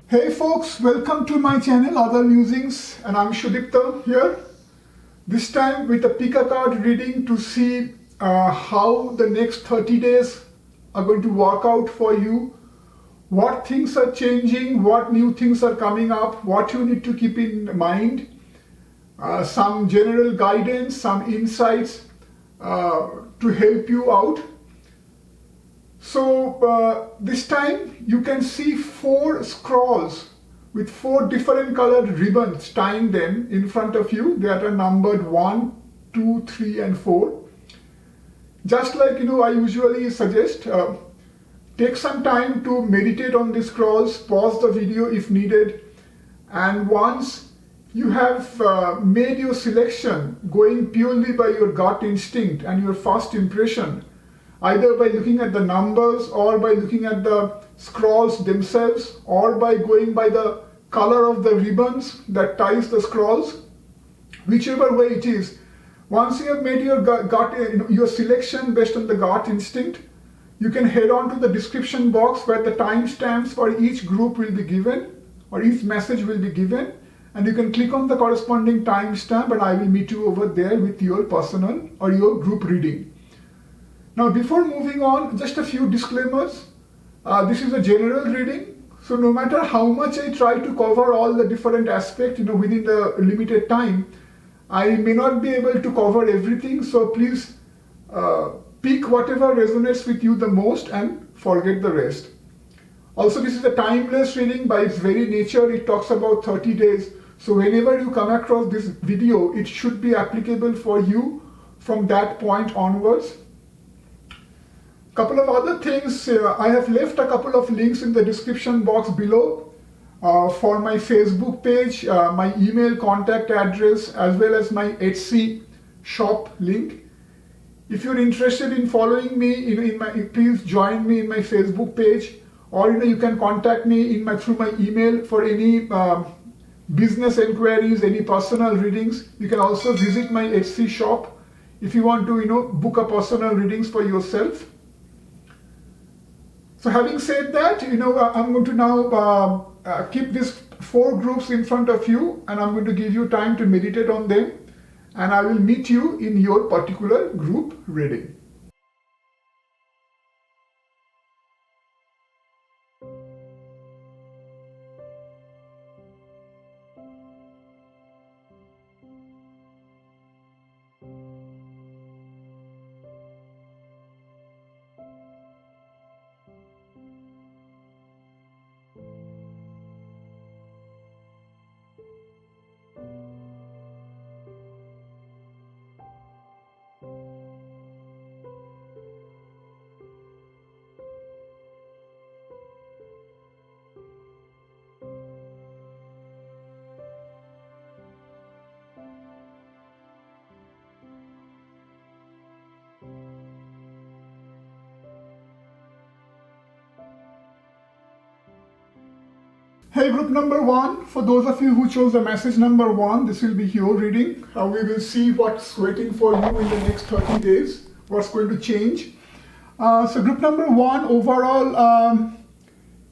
Hey folks, welcome to my channel Other Musings, and I'm Sudipta here. This time with a pick a card reading to see how the next 30 days are going to work out for you, what things are changing, what new things are coming up, what you need to keep in mind, some general guidance, some insights to help you out. So this time you can see 4 scrolls with 4 different colored ribbons tying them in front of you. They are numbered 1, 2, 3 and 4. Just like I usually suggest, take some time to meditate on these scrolls, pause the video if needed, and once you have made your selection going purely by your gut instinct and your first impression, either by looking at the numbers or by looking at the scrolls themselves or by going by the color of the ribbons that ties the scrolls, whichever way it is. Once you have made your your selection based on the gut instinct, you can head on to the description box where the timestamps for each group will be given or each message will be given, and you can click on the corresponding timestamp and I will meet you over there with your personal or your group reading. Now, before moving on, just a few disclaimers. This is a general reading, so no matter how much I try to cover all the different aspects, within the limited time, I may not be able to cover everything. So please pick whatever resonates with you the most and forget the rest. Also, this is a timeless reading by its very nature. It talks about 30 days. So whenever you come across this video, it should be applicable for you from that point onwards. Couple of other things, I have left a couple of links in the description box below for my Facebook page, my email contact address, as well as my Etsy shop link. If you're interested in following me, please join me in my Facebook page, or you can contact me through my email for any business inquiries, any personal readings. You can also visit my Etsy shop if you want to book a personal readings for yourself. So having said that, I'm going to now keep these 4 groups in front of you, and I'm going to give you time to meditate on them, and I will meet you in your particular group reading. Hey, group number 1, for those of you who chose the message number 1, this will be your reading. We will see what's waiting for you in the next 30 days, what's going to change. So group number 1, overall,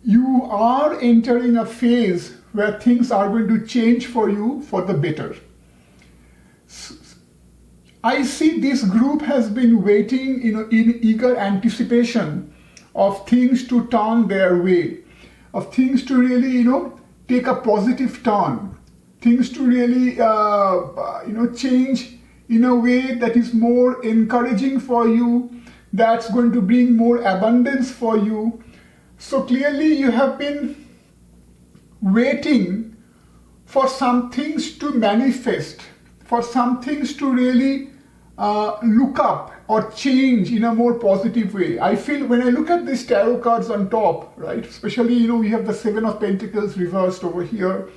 you are entering a phase where things are going to change for you for the better. I see this group has been waiting in eager anticipation of things to turn their way, of things to really, take a positive turn, things to really, change in a way that is more encouraging for you, that's going to bring more abundance for you. So clearly you have been waiting for some things to manifest, for some things to really look up or change in a more positive way. I feel when I look at these tarot cards on top, right, especially, we have the 7 of Pentacles reversed over here,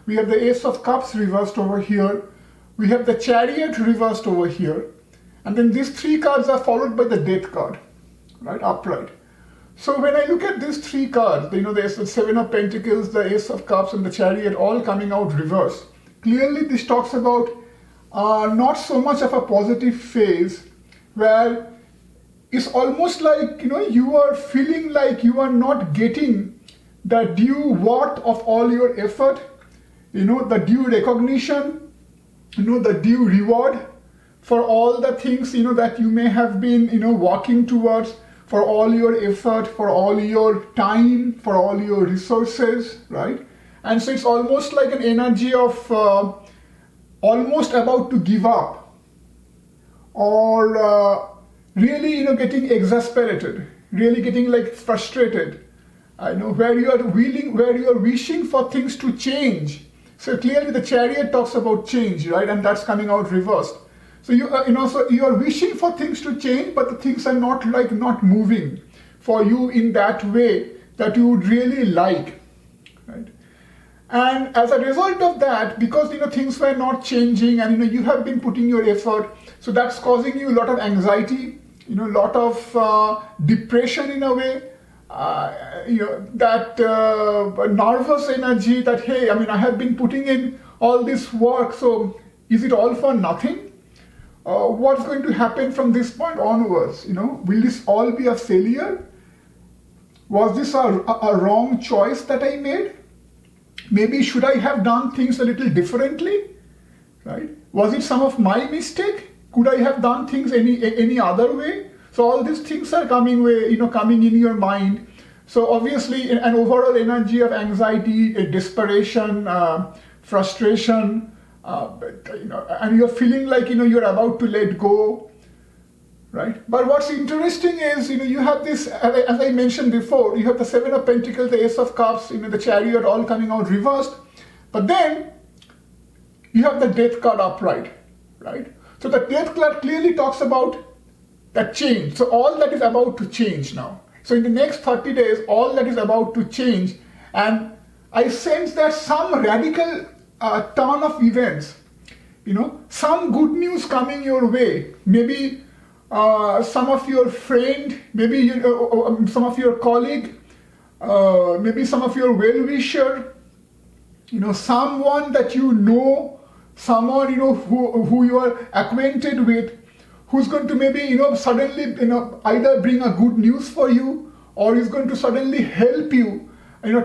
we have the Ace of Cups reversed over here, we have the Chariot reversed over here, and then these 3 cards are followed by the Death card, right, upright. So when I look at these 3 cards, there's the 7 of Pentacles, the Ace of Cups and the Chariot all coming out reversed. Clearly this talks about not so much of a positive phase, where it's almost like you are feeling like you are not getting the due worth of all your effort, the due recognition, the due reward for all the things, that you may have been, working towards, for all your effort, for all your time, for all your resources, right? And so it's almost like an energy of almost about to give up, or really, getting exasperated, really getting like frustrated. I know where you are wishing for things to change. So clearly the Chariot talks about change, right? And that's coming out reversed. So you are wishing for things to change, but the things are not moving for you in that way that you would really like, right? And as a result of that, because things were not changing, and you have been putting your effort, so that's causing you a lot of anxiety, a lot of depression in a way, that nervous energy that, hey, I have been putting in all this work, so is it all for nothing? What's going to happen from this point onwards? Will this all be a failure? Was this a wrong choice that I made? Maybe should I have done things a little differently, right? Was it some of my mistake? Could I have done things any other way? So all these things are coming in your mind. So obviously an overall energy of anxiety, desperation, frustration, and you're feeling like you're about to let go, right? But what's interesting is you have this, as I mentioned before, you have the Seven of Pentacles, the Ace of Cups, the Chariot all coming out reversed, but then you have the Death card upright, right? So the Death card clearly talks about that change. So all that is about to change now. So in the next 30 days, all that is about to change, and I sense that some radical turn of events, some good news coming your way. Maybe some of your friend, maybe some of your colleague, maybe some of your well-wisher, someone that someone who you are acquainted with, who's going to maybe suddenly either bring a good news for you, or is going to suddenly help you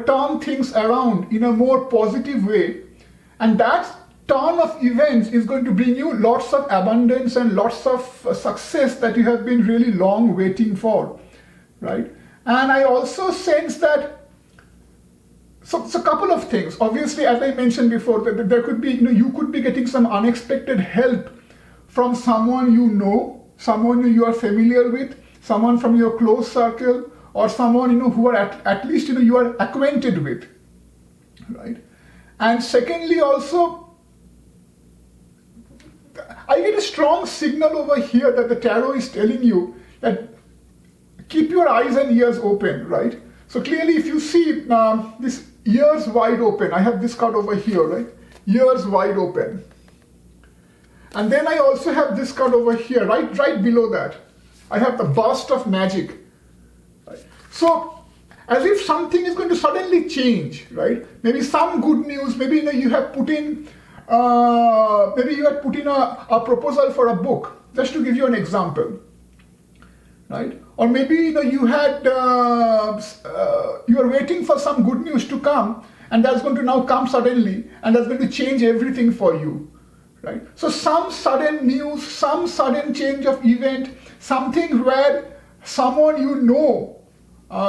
turn things around in a more positive way. And that turn of events is going to bring you lots of abundance and lots of success that you have been really long waiting for, right? And I also sense that, so a couple of things. Obviously, as I mentioned before, that there could be, you could be getting some unexpected help from someone someone you are familiar with, someone from your close circle, or someone who are at least you are acquainted with, right? And secondly, also, I get a strong signal over here that the tarot is telling you that keep your eyes and ears open, right? So clearly, if you see this ears wide open, I have this card over here, right? Ears wide open. And then I also have this card over here, right below that. I have the burst of magic. Right? So, as if something is going to suddenly change, right? Maybe some good news, maybe you have put in, a proposal for a book, just to give you an example, right? Or maybe you had, you are waiting for some good news to come, and that's going to now come suddenly, and that's going to change everything for you. Right? So some sudden news, some sudden change of event, something where someone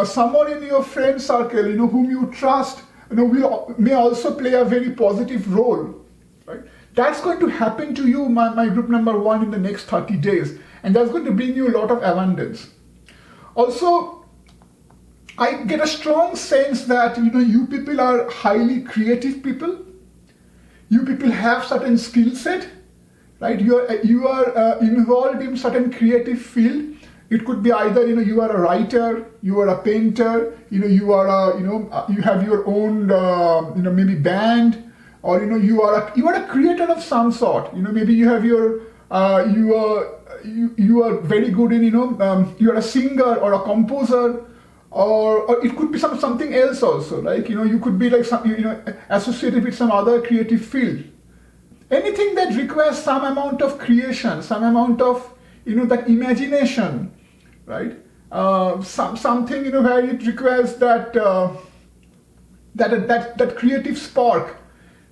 someone in your friend circle, whom you trust, may also play a very positive role. Right? That's going to happen to you, my group number 1, in the next 30 days, and that's going to bring you a lot of abundance. Also, I get a strong sense that you people are highly creative people. You people have certain skill set, right? You are involved in certain creative field. It could be either you are a writer, you are a painter, you are you have your own maybe band, or you are a creator of some sort. Maybe you have your you are very good in you are a singer or a composer. Or it could be something else also, like you could be like associated with some other creative field. Anything that requires some amount of creation, some amount of that imagination, right? Something where it requires that that creative spark,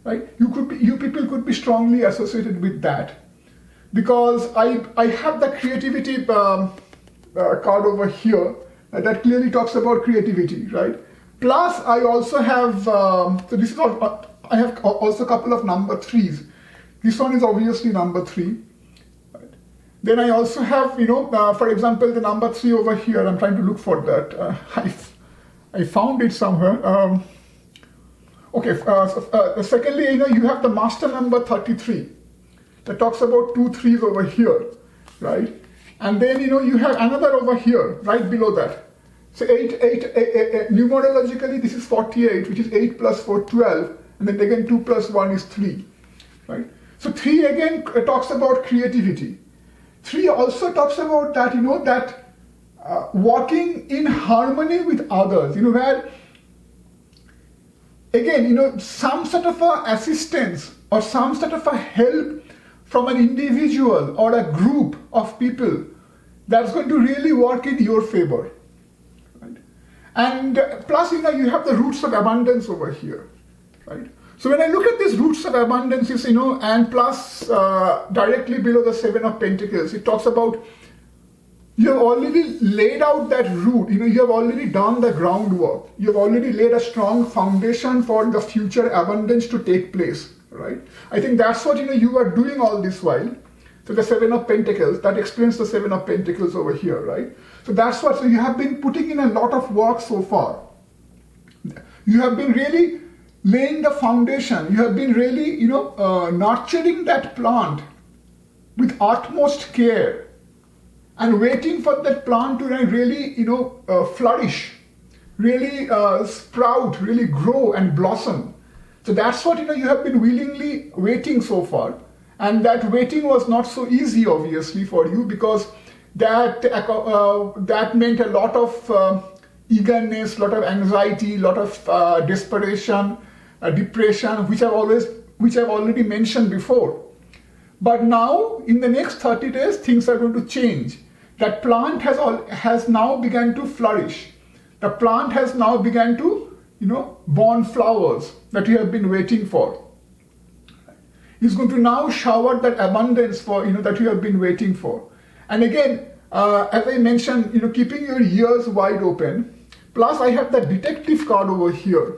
right? You people could be strongly associated with that, because I have the creativity card over here that clearly talks about creativity, right? Plus, I also have so this is all, I have also a couple of number 3s. This one is obviously number 3. Right? Then I also have, for example, the number 3 over here. I'm trying to look for that. I found it somewhere. Okay. Secondly, you have the master number 33 that talks about 2 3s over here, right? And then you have another over here, right below that. So 8, numerologically, this is 48, which is 8 plus 4, 12, and then again 2 plus 1 is 3, right? So 3 again talks about creativity. 3 also talks about that, that walking in harmony with others, where again, some sort of a assistance or some sort of a help from an individual or a group of people that's going to really work in your favor. Right? And plus, you have the roots of abundance over here, right? So when I look at these roots of abundance, and plus directly below the 7 of Pentacles, it talks about you have already laid out that root, you have already done the groundwork. You have already laid a strong foundation for the future abundance to take place, right? I think that's what, you are doing all this while. So the 7 of Pentacles, that explains the 7 of Pentacles over here, right? So that's what, so you have been putting in a lot of work so far. You have been really laying the foundation. You have been really, nurturing that plant with utmost care and waiting for that plant to really, flourish, really sprout, really grow and blossom. So that's what, you have been willingly waiting so far. And that waiting was not so easy, obviously, for you, because that meant a lot of eagerness, a lot of anxiety, a lot of desperation, depression, which I've already mentioned before. But now, in the next 30 days, things are going to change. That plant has now begun to flourish. The plant has now begun to, born flowers that you have been waiting for. It's going to now shower that abundance for, that you have been waiting for. And again, as I mentioned, keeping your ears wide open. Plus, I have the detective card over here.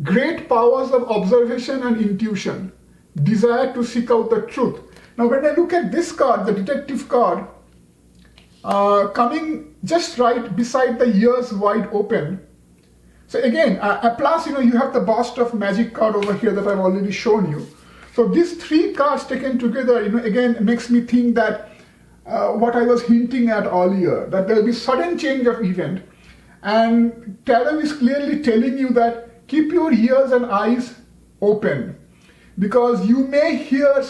Great powers of observation and intuition. Desire to seek out the truth. Now, when I look at this card, the detective card, coming just right beside the ears wide open. So again, plus, you have the burst of magic card over here that I've already shown you. So these 3 cards taken together, again, makes me think that what I was hinting at earlier, that there will be sudden change of event. And Tarot is clearly telling you that keep your ears and eyes open, because you may hear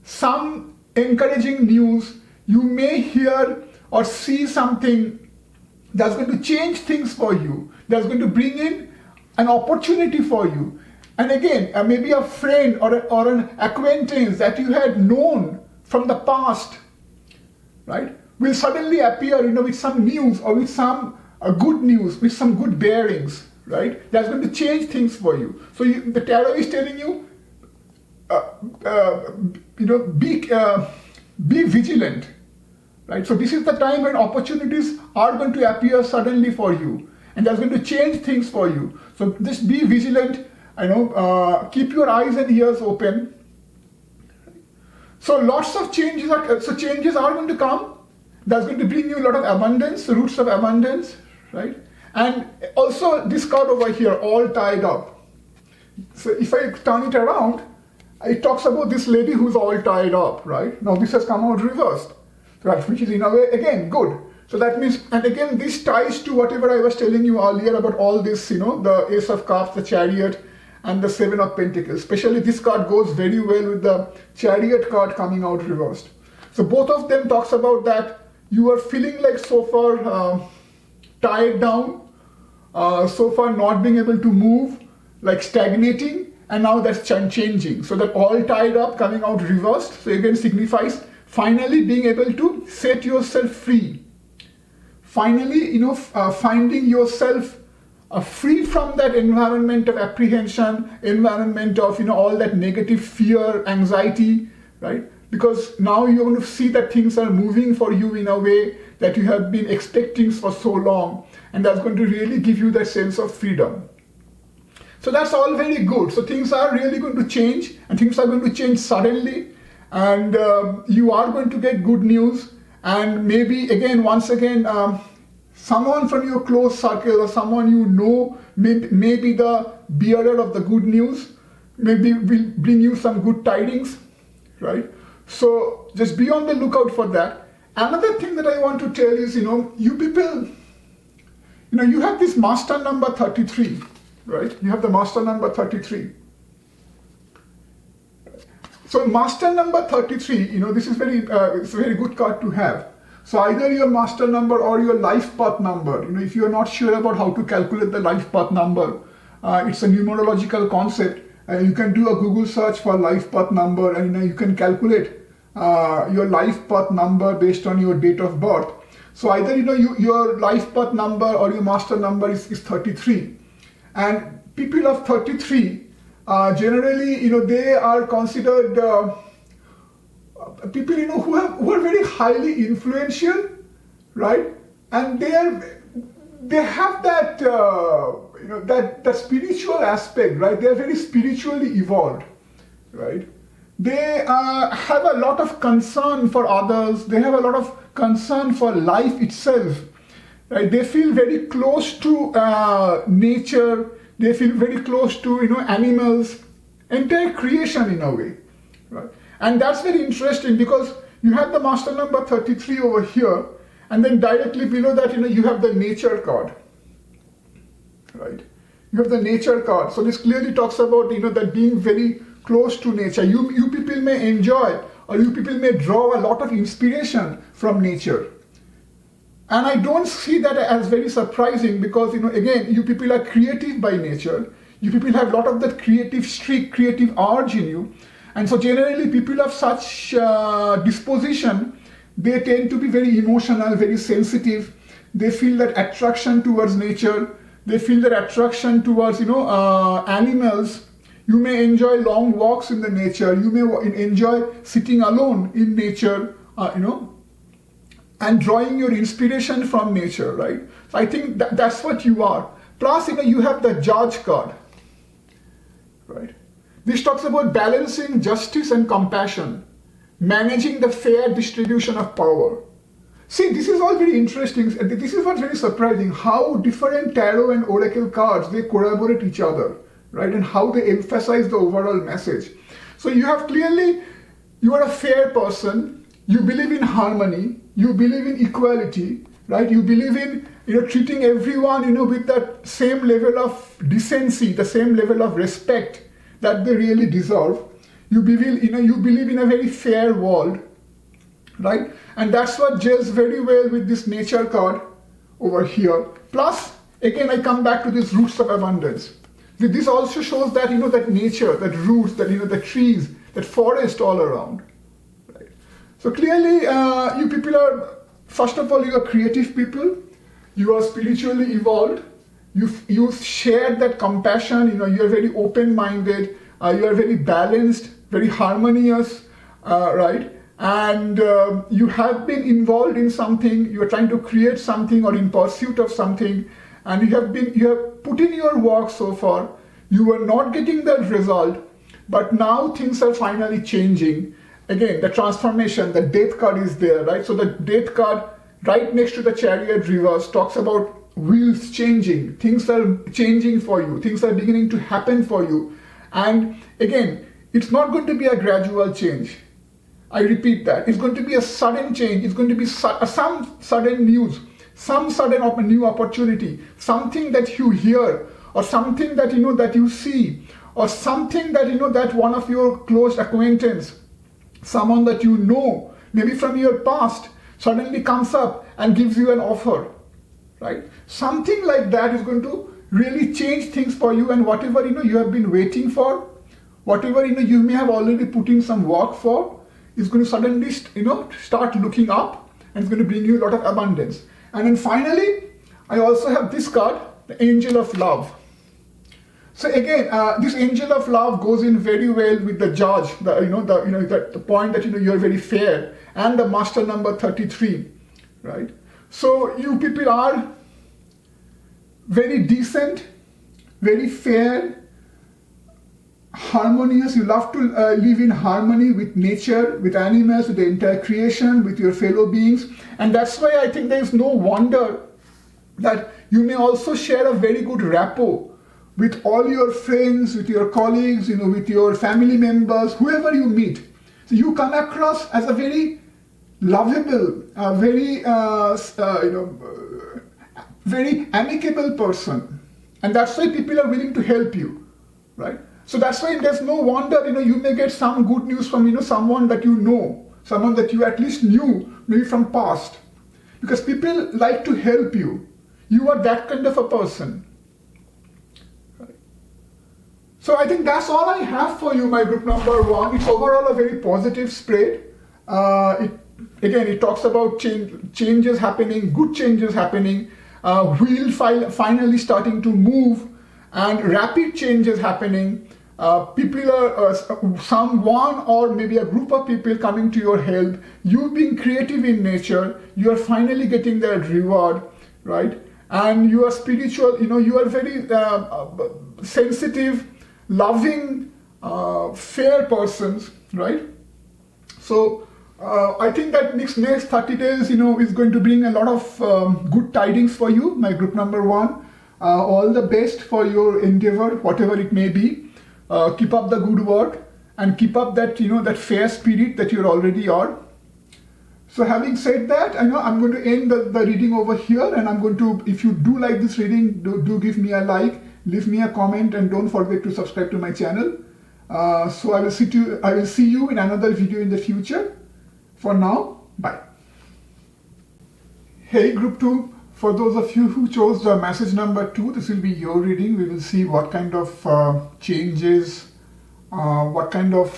some encouraging news, you may hear or see something that's going to change things for you, that's going to bring in an opportunity for you. And again, maybe a friend or an acquaintance that you had known from the past, right, will suddenly appear, with some news or with some good news, with some good bearings, right? That's going to change things for you. So the Tarot is telling you, be vigilant, right? So this is the time when opportunities are going to appear suddenly for you, and that's going to change things for you. So just be vigilant. Keep your eyes and ears open. So lots of changes are going to come. That's going to bring you a lot of abundance, roots of abundance, right? And also this card over here, all tied up. So if I turn it around, it talks about this lady who's all tied up, right? Now this has come out reversed, right? Which is in a way, again, good. So that means, and again, this ties to whatever I was telling you earlier about all this, the Ace of Cups, the Chariot, and the 7 of Pentacles. Especially this card goes very well with the Chariot card coming out reversed. So both of them talks about that you are feeling like so far tied down, so far not being able to move, like stagnating, and now that's changing. So that all tied up coming out reversed, so again signifies finally being able to set yourself free. Finally, finding yourself free from that environment of apprehension, environment of all that negative fear, anxiety, right? Because now you're going to see that things are moving for you in a way that you have been expecting for so long, and that's going to really give you that sense of freedom. So that's all very good. So things are really going to change, and things are going to change suddenly, and you are going to get good news, and maybe once again, someone from your close circle or someone you know may be the bearer of the good news, maybe will bring you some good tidings, right? So just be on the lookout for that. Another thing that I want to tell is, you people, you have this master number 33, right? You have the master number 33. So master number 33, this is it's a very good card to have. So either your master number or your life path number. If you are not sure about how to calculate the life path number, it's a numerological concept. You can do a Google search for life path number, and you can calculate your life path number based on your date of birth. So either your life path number or your master number is 33, and people of 33 generally they are considered people who are very highly influential, right? And they have that that spiritual aspect, right? They are very spiritually evolved, right? They have a lot of concern for others. They have a lot of concern for life itself, right? They feel very close to nature. They feel very close to animals, entire creation in a way, right? And that's very interesting because you have the master number 33 over here, and then directly below that, you have the nature card, right? You have the nature card. So this clearly talks about, that being very close to nature. You people may enjoy, or you people may draw a lot of inspiration from nature. And I don't see that as very surprising because, again, you people are creative by nature. You people have a lot of that creative streak, creative urge in you. And so generally people of such disposition, they tend to be very emotional, very sensitive. They feel that attraction towards nature. They feel that attraction towards, animals. You may enjoy long walks in the nature. You may enjoy sitting alone in nature, and drawing your inspiration from nature, right? So I think that's what you are. Plus, you have the judge card, right? This talks about balancing justice and compassion, managing the fair distribution of power. See, this is all very interesting. This is what's very surprising, how different tarot and oracle cards, they corroborate each other, right? And how they emphasize the overall message. So you have clearly, you are a fair person, you believe in harmony, you believe in equality, right? You believe in, treating everyone, with that same level of decency, the same level of respect that they really deserve. You believe, you believe in a very fair world, right? And that's what gels very well with this nature card over here. Plus, again, I come back to these roots of abundance. This also shows that, that nature, that roots, that, the trees, that forest all around, right? So clearly, you people are, first of all, you are creative people. You are spiritually evolved. You share that compassion, you are very open-minded, you are very balanced, very harmonious, right? And you have been involved in something, you are trying to create something or in pursuit of something, and you have put in your work so far. You were not getting that result, but now things are finally changing. Again, the transformation, the death card is there, right? So the death card right next to the chariot reverse talks about wheels changing, things are changing for you, things are beginning to happen for you. And again, it's not going to be a gradual change. I repeat that. It's going to be a sudden change. It's going to be some sudden news, some sudden new opportunity, something that you hear, or something that that you see, or something that that one of your close acquaintance, someone that maybe from your past, suddenly comes up and gives you an offer. Right? Something like that is going to really change things for you, and whatever you have been waiting for, whatever you may have already put in some work for, is going to suddenly start looking up, and it's going to bring you a lot of abundance. And then finally, I also have this card, the angel of love. So again, this angel of love goes in very well with the judge, the point that you're very fair, and the master number 33, right? So you people are very decent, very fair, harmonious. You love to live in harmony with nature, with animals, with the entire creation, with your fellow beings. And that's why I think there is no wonder that you may also share a very good rapport with all your friends, with your colleagues, with your family members, whoever you meet. So you come across as a very lovable, very amicable person. And that's why people are willing to help you, right? So that's why there's no wonder, you may get some good news from, someone that you know, someone that you at least knew, maybe from past. Because people like to help you. You are that kind of a person. Right? So I think that's all I have for you, my group number 1. It's overall a very positive spread. It talks about changes happening, good changes happening, wheel finally starting to move, and rapid changes happening. People are, someone or maybe a group of people coming to your help. You being creative in nature, you are finally getting that reward, right? And you are spiritual, you are very sensitive, loving, fair persons, right? So I think that next 30 days, is going to bring a lot of good tidings for you, my group number 1. All the best for your endeavor, whatever it may be. Keep up the good work and keep up that, that fair spirit that you already are. So having said that, I'm going to end the reading over here, and I'm going to, if you do like this reading, do give me a like, leave me a comment, and don't forget to subscribe to my channel. So I will see you in another video in the future. For now, bye. Hey Group 2, for those of you who chose the message number 2, this will be your reading. We will see what kind of changes, what kind of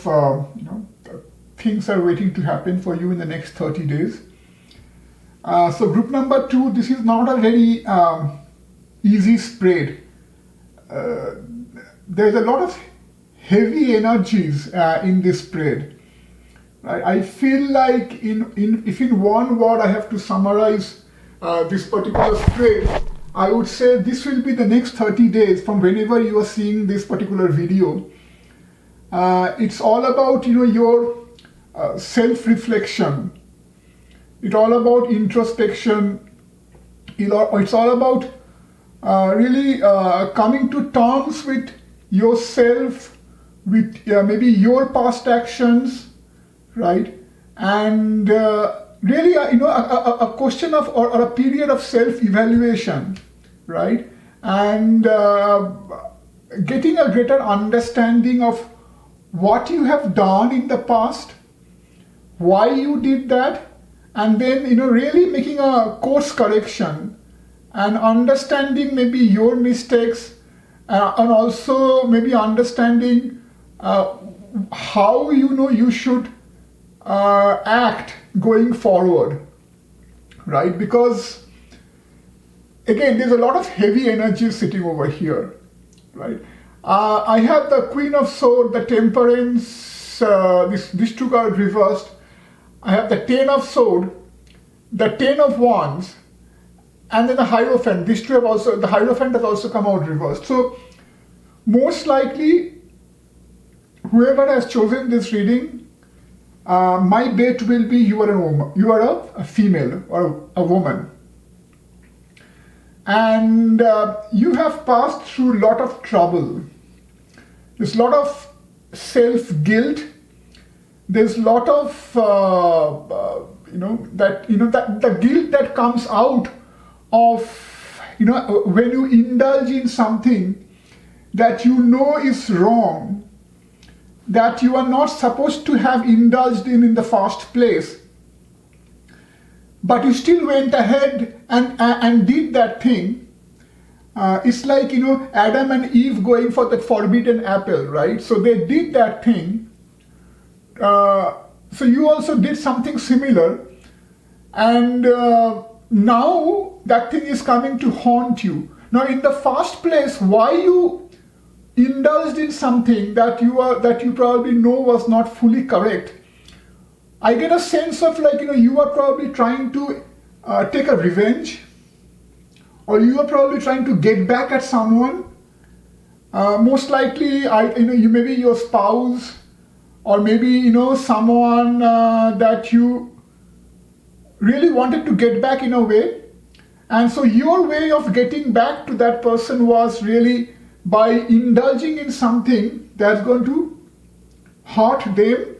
things are waiting to happen for you in the next 30 days. So group number 2, this is not a very easy spread. There's a lot of heavy energies in this spread. I feel like if in one word I have to summarize this particular spread, I would say this will be the next 30 days from whenever you are seeing this particular video. It's all about your self-reflection. It's all about introspection. It's all about really coming to terms with yourself, with maybe your past actions, right? And really, a question of or a period of self-evaluation, right? And getting a greater understanding of what you have done in the past, why you did that, and then really making a course correction and understanding maybe your mistakes, and also maybe understanding how you should act going forward, right? Because again, there's a lot of heavy energy sitting over here, right? I have the Queen of Swords, the Temperance, these two cards reversed. I have the 10 of Swords, the 10 of Wands, and then the Hierophant. These two have also, the Hierophant has also come out reversed. So most likely, whoever has chosen this reading, my bet will be you are a woman, you are a female or a woman. And you have passed through a lot of trouble. There's a lot of self-guilt. There's a lot of that the guilt that comes out of when you indulge in something that is wrong, that you are not supposed to have indulged in the first place, but you still went ahead and did that thing. It's like Adam and Eve going for that forbidden apple, right? So they did that thing. So you also did something similar, and now that thing is coming to haunt you. Now, in the first place, why you indulged in something that you probably know was not fully correct, I get a sense of like, you are probably trying to take a revenge, or you are probably trying to get back at someone. Most likely, you maybe your spouse, or maybe someone that you really wanted to get back in a way. And so your way of getting back to that person was really by indulging in something that's going to hurt them,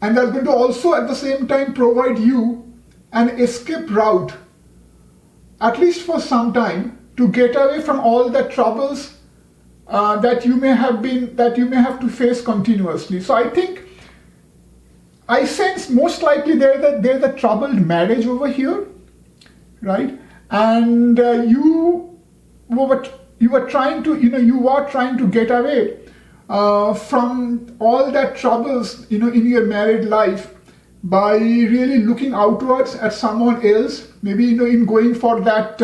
and that's going to also at the same time provide you an escape route, at least for some time, to get away from all the troubles that you may have to face continuously. So I sense most likely there's a troubled marriage over here, right? And you are trying to get away from all that troubles in your married life by really looking outwards at someone else, maybe in going for that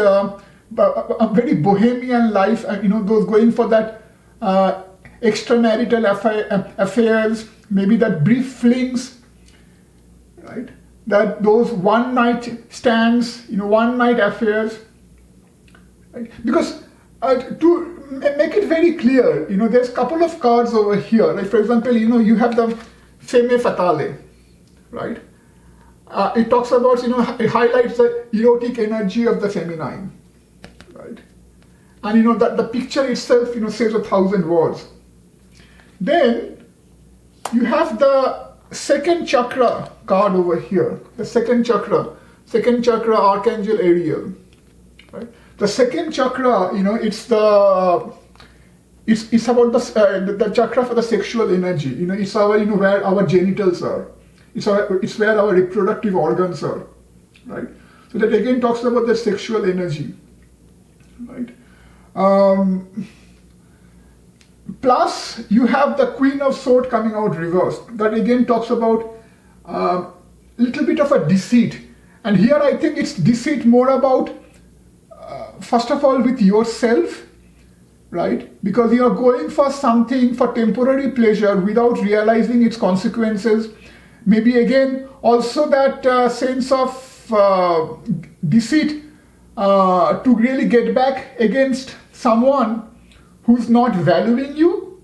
a very bohemian life, those going for that extramarital affairs, maybe that brief flings, right? That those one night stands, one night affairs, right? Because to make it very clear, there's a couple of cards over here. Like for example, you have the femme fatale, right? It talks about, it highlights the erotic energy of the feminine, right? And that the picture itself, says 1,000 words. Then you have the second chakra card over here. The second chakra, Archangel Ariel, right? The second chakra, it's about the chakra for the sexual energy. It's our, where our genitals are. It's where our reproductive organs are, right? So that again talks about the sexual energy, right? Plus, you have the Queen of Swords coming out reversed. That again talks about a little bit of a deceit. And here I think it's deceit more about, first of all, with yourself, right? Because you are going for something for temporary pleasure without realizing its consequences. Maybe again, also that sense of deceit to really get back against someone who's not valuing you,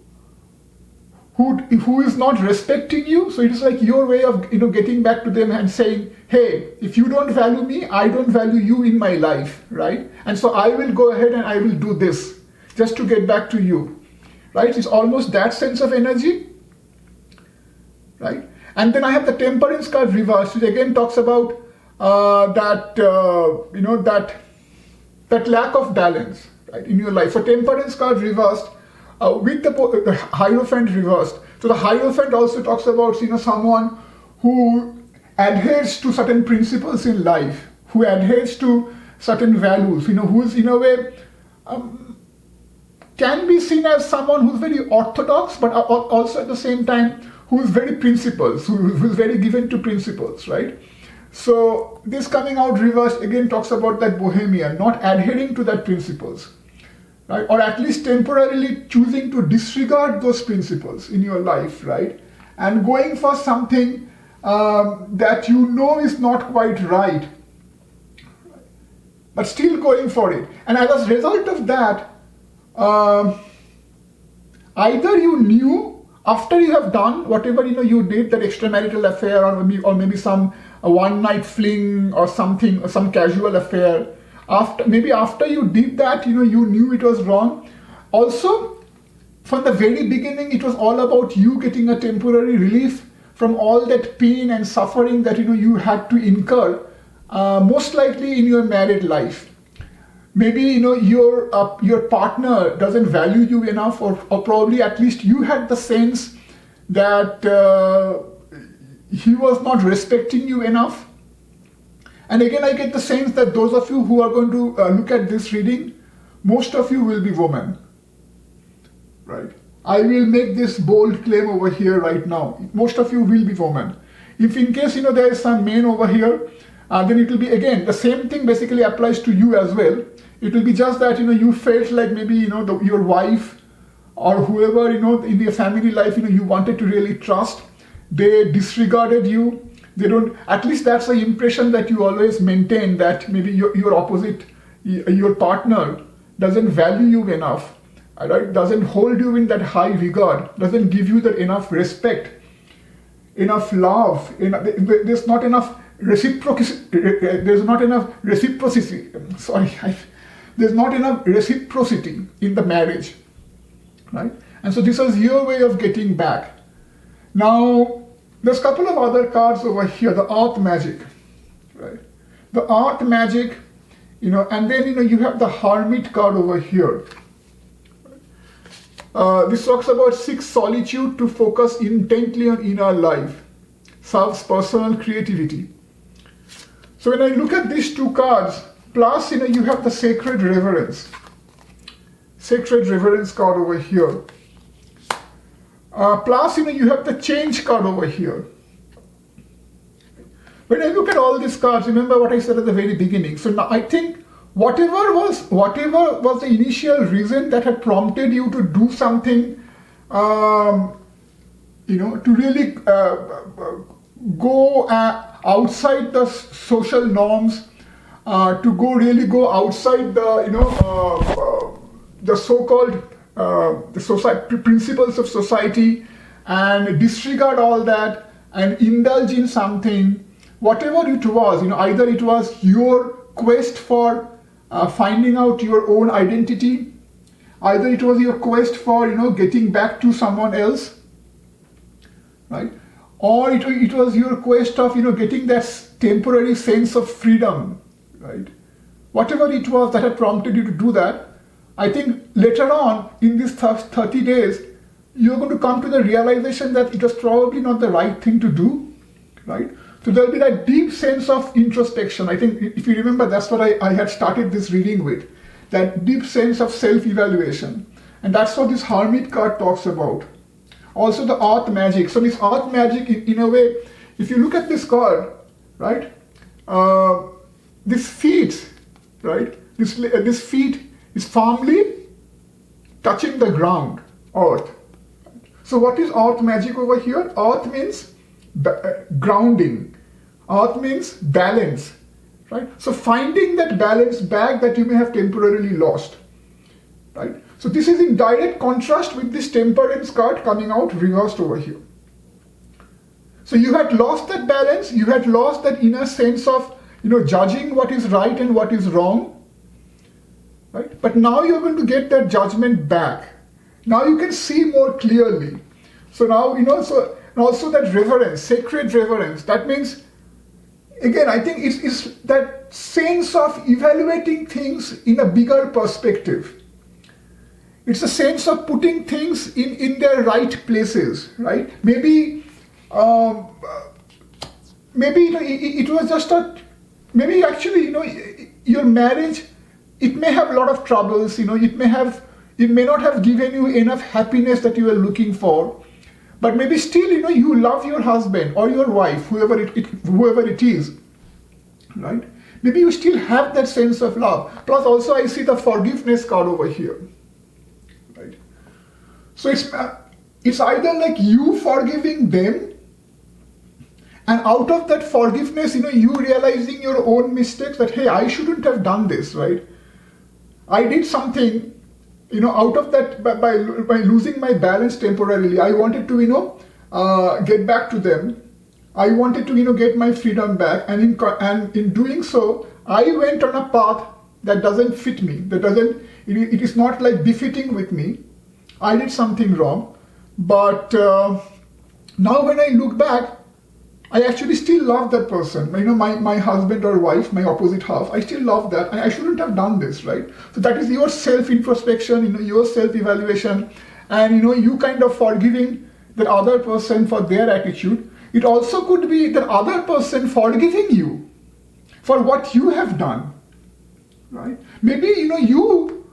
who is not respecting you. So it is like your way of getting back to them and saying, hey, if you don't value me, I don't value you in my life, right? And so I will go ahead and I will do this just to get back to you, right? It's almost that sense of energy, right? And then I have the Temperance card reversed, which again talks about that lack of balance, right, in your life. So Temperance card reversed with the Hierophant reversed. So the Hierophant also talks about someone who adheres to certain principles in life, who adheres to certain values, who's in a way can be seen as someone who's very orthodox, but also at the same time who's very principles, who's very given to principles, right? So this coming out reversed again talks about that bohemian, not adhering to that principles, right? Or at least temporarily choosing to disregard those principles in your life, right? And going for something that is not quite right, but still going for it. And as a result of that, either you knew after you have done whatever you did, that extramarital affair, or maybe some one night fling or something, or some casual affair, after you did that, you knew it was wrong. Also, from the very beginning, it was all about you getting a temporary relief from all that pain and suffering that you had to incur, most likely in your married life. Maybe your partner doesn't value you enough, or probably at least you had the sense that he was not respecting you enough. And again, I get the sense that those of you who are going to look at this reading, most of you will be women, right? I will make this bold claim over here right now. Most of you will be women. If in case there is some men over here, then it will be again the same thing basically applies to you as well. It will be just that, you felt like maybe, your wife or whoever, in their family life, you wanted to really trust. They disregarded you. They don't, at least that's the impression that you always maintain, that maybe your opposite, your partner doesn't value you enough, right? Doesn't hold you in that high regard, doesn't give you that enough respect, enough love, there's not enough reciprocity, there's not enough reciprocity in the marriage, right? And so this is your way of getting back. Now, there's a couple of other cards over here, the Earth Magic, right? The Earth Magic, and then, you have the Hermit card over here. This talks about seek solitude to focus intently on inner life, serves personal creativity. So when I look at these two cards, plus, you have the Sacred Reverence card over here. Plus, you have the Change card over here. When I look at all these cards, remember what I said at the very beginning. So now I think whatever was the initial reason that had prompted you to do something, to really go outside the social norms, to go outside the so-called the principles of society, and disregard all that and indulge in something, whatever it was, either it was your quest for finding out your own identity, either it was your quest for getting back to someone else, right? Or it was your quest of getting that temporary sense of freedom, right? Whatever it was that had prompted you to do that, I think later on in these 30 days, you're going to come to the realization that it was probably not the right thing to do, right? So there'll be that deep sense of introspection. I think if you remember, that's what I had started this reading with, that deep sense of self-evaluation. And that's what this Hermit card talks about. Also the Earth Magic. So this Earth Magic, in a way, if you look at this card, right, this feet, right, this feet is firmly touching the ground, earth. So what is Earth Magic over here? Earth means grounding. Earth means balance, right? So finding that balance back that you may have temporarily lost, right? So this is in direct contrast with this Temperance card coming out reversed over here. So you had lost that balance, you had lost that inner sense of, judging what is right and what is wrong, right? But now you're going to get that judgment back. Now you can see more clearly. So now, so and also that reverence, sacred reverence, that means, again, I think it's that sense of evaluating things in a bigger perspective. It's a sense of putting things in their right places, right? Maybe it was just maybe actually, your marriage, it may have a lot of troubles, it may not have given you enough happiness that you were looking for, but maybe still, you love your husband or your wife, whoever it is, right? Maybe you still have that sense of love. Plus also I see the Forgiveness card over here, right? So it's either like you forgiving them, and out of that forgiveness, you realizing your own mistakes, that, hey, I shouldn't have done this, right? I did something, out of that, by losing my balance temporarily, I wanted to, get back to them. I wanted to, get my freedom back. And in doing so, I went on a path that doesn't fit me. It is not like befitting with me. I did something wrong. But now when I look back, I actually still love that person. My husband or wife, my opposite half, I still love that. I shouldn't have done this, right? So that is your self-introspection, your self-evaluation, and you kind of forgiving that other person for their attitude. It also could be that other person forgiving you for what you have done, right? Maybe you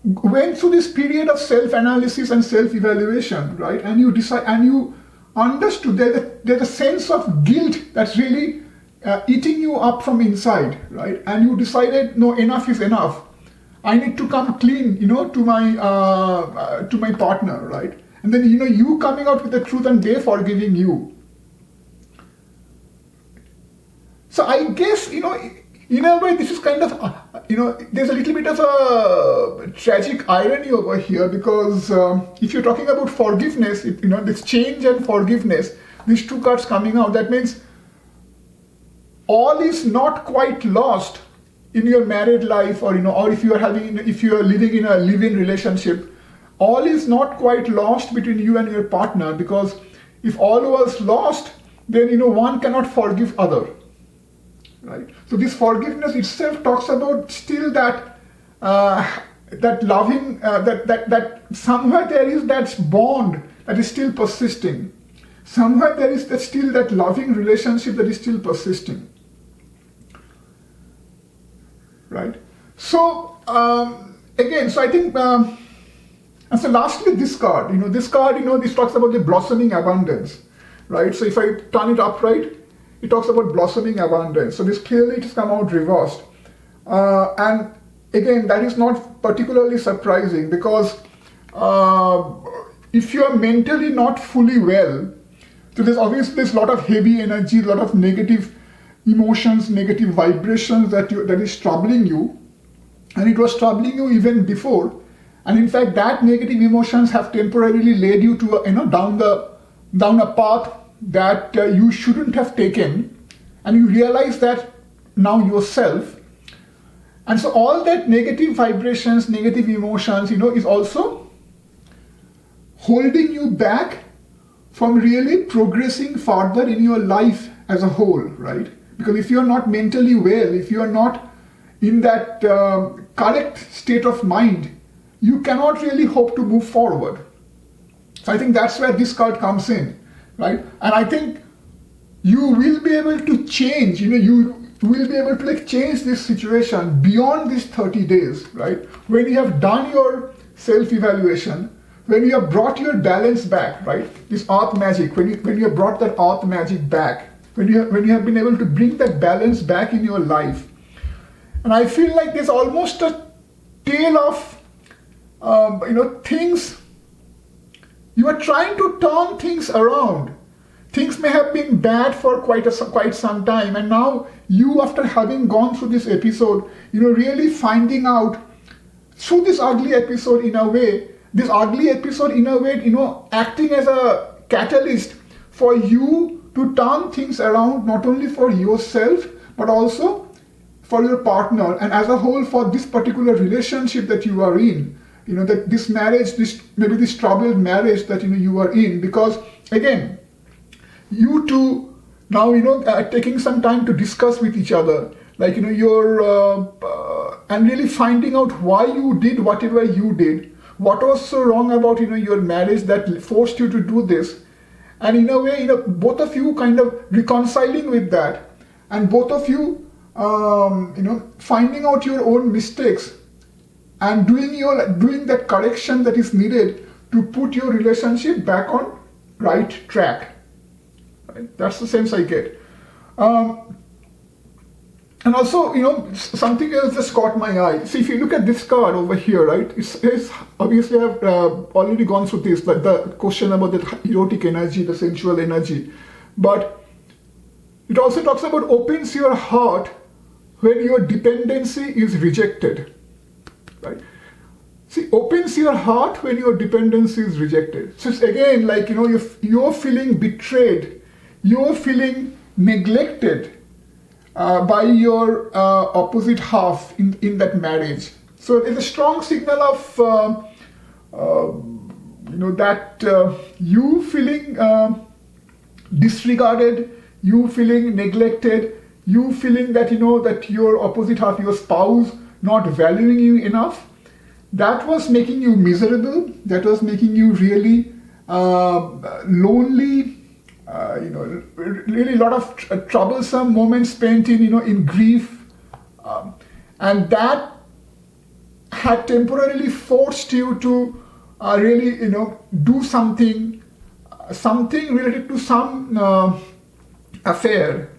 went through this period of self-analysis and self-evaluation, right? And you decide, and you understood there's a sense of guilt that's really eating you up from inside, right? And you decided, no, enough is enough. I need to come clean, to my partner, right? And then, you coming out with the truth and they forgiving you. So I guess, in a way, this is kind of, there's a little bit of a tragic irony over here, because if you're talking about forgiveness, this change and forgiveness, these two cards coming out, that means all is not quite lost in your married life, or or if you are living in a live-in relationship, all is not quite lost between you and your partner, because if all was lost, then one cannot forgive other, right? So this forgiveness itself talks about still that that loving, that somewhere there is that bond that is still persisting. Somewhere there is still that loving relationship that is still persisting. Right. So again, so I think, and so lastly, this card. This card. This talks about the blossoming abundance, right? So if I turn it upright, it talks about blossoming abundance. So this clearly it has come out reversed, and again, that is not particularly surprising, because if you are mentally not fully well, so there's a lot of heavy energy, a lot of negative emotions, negative vibrations that is troubling you, and it was troubling you even before, and in fact that negative emotions have temporarily led you to down a path that you shouldn't have taken, and you realize that now yourself, and so all that negative vibrations, negative emotions, is also holding you back from really progressing further in your life as a whole, right? Because if you are not mentally well, if you are not in that correct state of mind, you cannot really hope to move forward. So I think that's where this card comes in, right? And I think you will be able to change, you will be able to change this situation beyond these 30 days, right? When you have done your self-evaluation, when you have brought your balance back, right? This earth magic, when you have brought that earth magic back, when you have been able to bring that balance back in your life. And I feel like there's almost a tale of, things, you are trying to turn things around. Things may have been bad for quite some time, and now you, after having gone through this episode, really finding out through this ugly episode in a way, acting as a catalyst for you to turn things around, not only for yourself, but also for your partner, and as a whole for this particular relationship that you are in, that this marriage, this troubled marriage that you are in, because again, you two now taking some time to discuss with each other, like your and really finding out why you did whatever you did, what was so wrong about your marriage that forced you to do this. And in a way, both of you kind of reconciling with that, and both of you, finding out your own mistakes and doing that correction that is needed to put your relationship back on right track. Right? That's the sense I get. And also, something else just caught my eye. See, if you look at this card over here, right, it's obviously I've already gone through this, like the question about the erotic energy, the sensual energy. But it also talks about opens your heart when your dependency is rejected, right? See, opens your heart when your dependency is rejected. So it's again like, you're feeling betrayed, you're feeling neglected by your opposite half in that marriage. So it's a strong signal of that you feeling disregarded, you feeling neglected, you feeling that that your opposite half, your spouse, not valuing you enough. That was making you miserable. That was making you really lonely. Really a lot of troublesome moments spent in grief, and that had temporarily forced you to really do something related to some affair,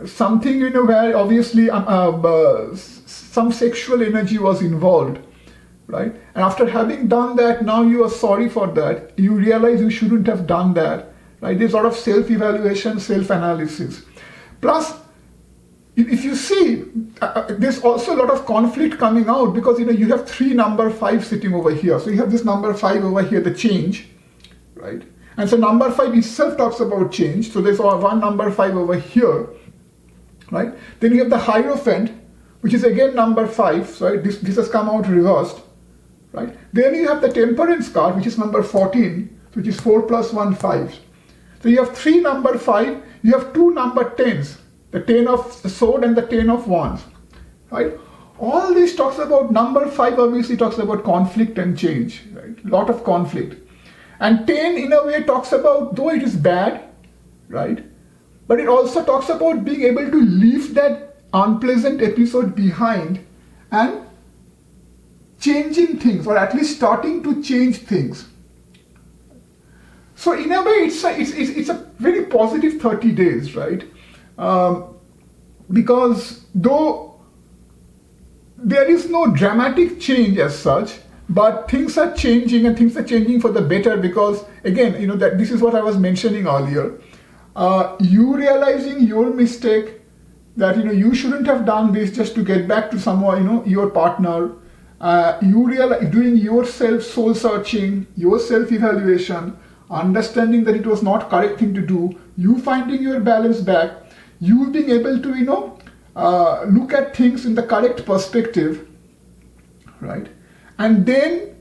something, where obviously some sexual energy was involved, right? And after having done that, now you are sorry for that. You realize you shouldn't have done that, right? There's a lot of self-evaluation, self-analysis. Plus, if you see, there's also a lot of conflict coming out because, you have 3 number 5 sitting over here. So you have this number 5 over here, the change, right? And so number 5 itself talks about change. So there's one number 5 over here, right? Then you have the Hierophant, which is again number 5. So this has come out reversed, right? Then you have the Temperance card, which is number 14, which is 4 plus 1, 5. So you have 3 number 5. You have 2 number 10s, the 10 of sword and the 10 of wands, right? All this talks about number 5. Obviously talks about conflict and change, right? Lot of conflict. And 10 in a way talks about, though it is bad, right? But it also talks about being able to leave that unpleasant episode behind and changing things, or at least starting to change things. So in a way, it's a very positive 30 days, right? Because though there is no dramatic change as such, but things are changing, and things are changing for the better because, again, that this is what I was mentioning earlier. You realizing your mistake, that, you shouldn't have done this just to get back to someone, your partner. You realize doing your soul searching, your self-evaluation, understanding that it was not correct thing to do, you finding your balance back, you being able to, look at things in the correct perspective, right? And then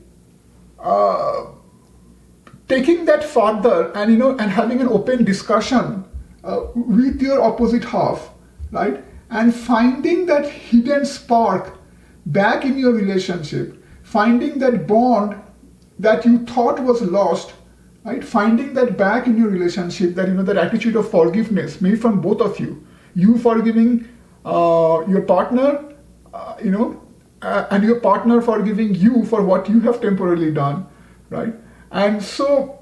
taking that further and and having an open discussion with your opposite half, right? And finding that hidden spark back in your relationship, finding that bond that you thought was lost, right? Finding that back in your relationship, that that attitude of forgiveness, maybe from both of you, you forgiving your partner, and your partner forgiving you for what you have temporarily done, right? And so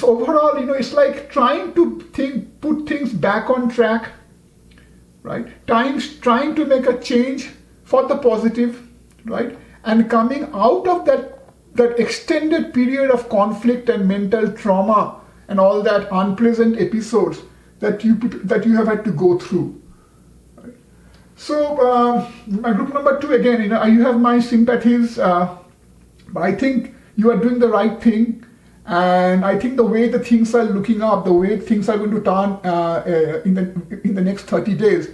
overall, it's like trying to put things back on track, right? Trying to make a change for the positive, right? And coming out of that extended period of conflict and mental trauma and all that unpleasant episodes that you have had to go through. So my group number 2, again, you have my sympathies, but I think you are doing the right thing, and I think the way the things are looking up, the way things are going to turn in the next 30 days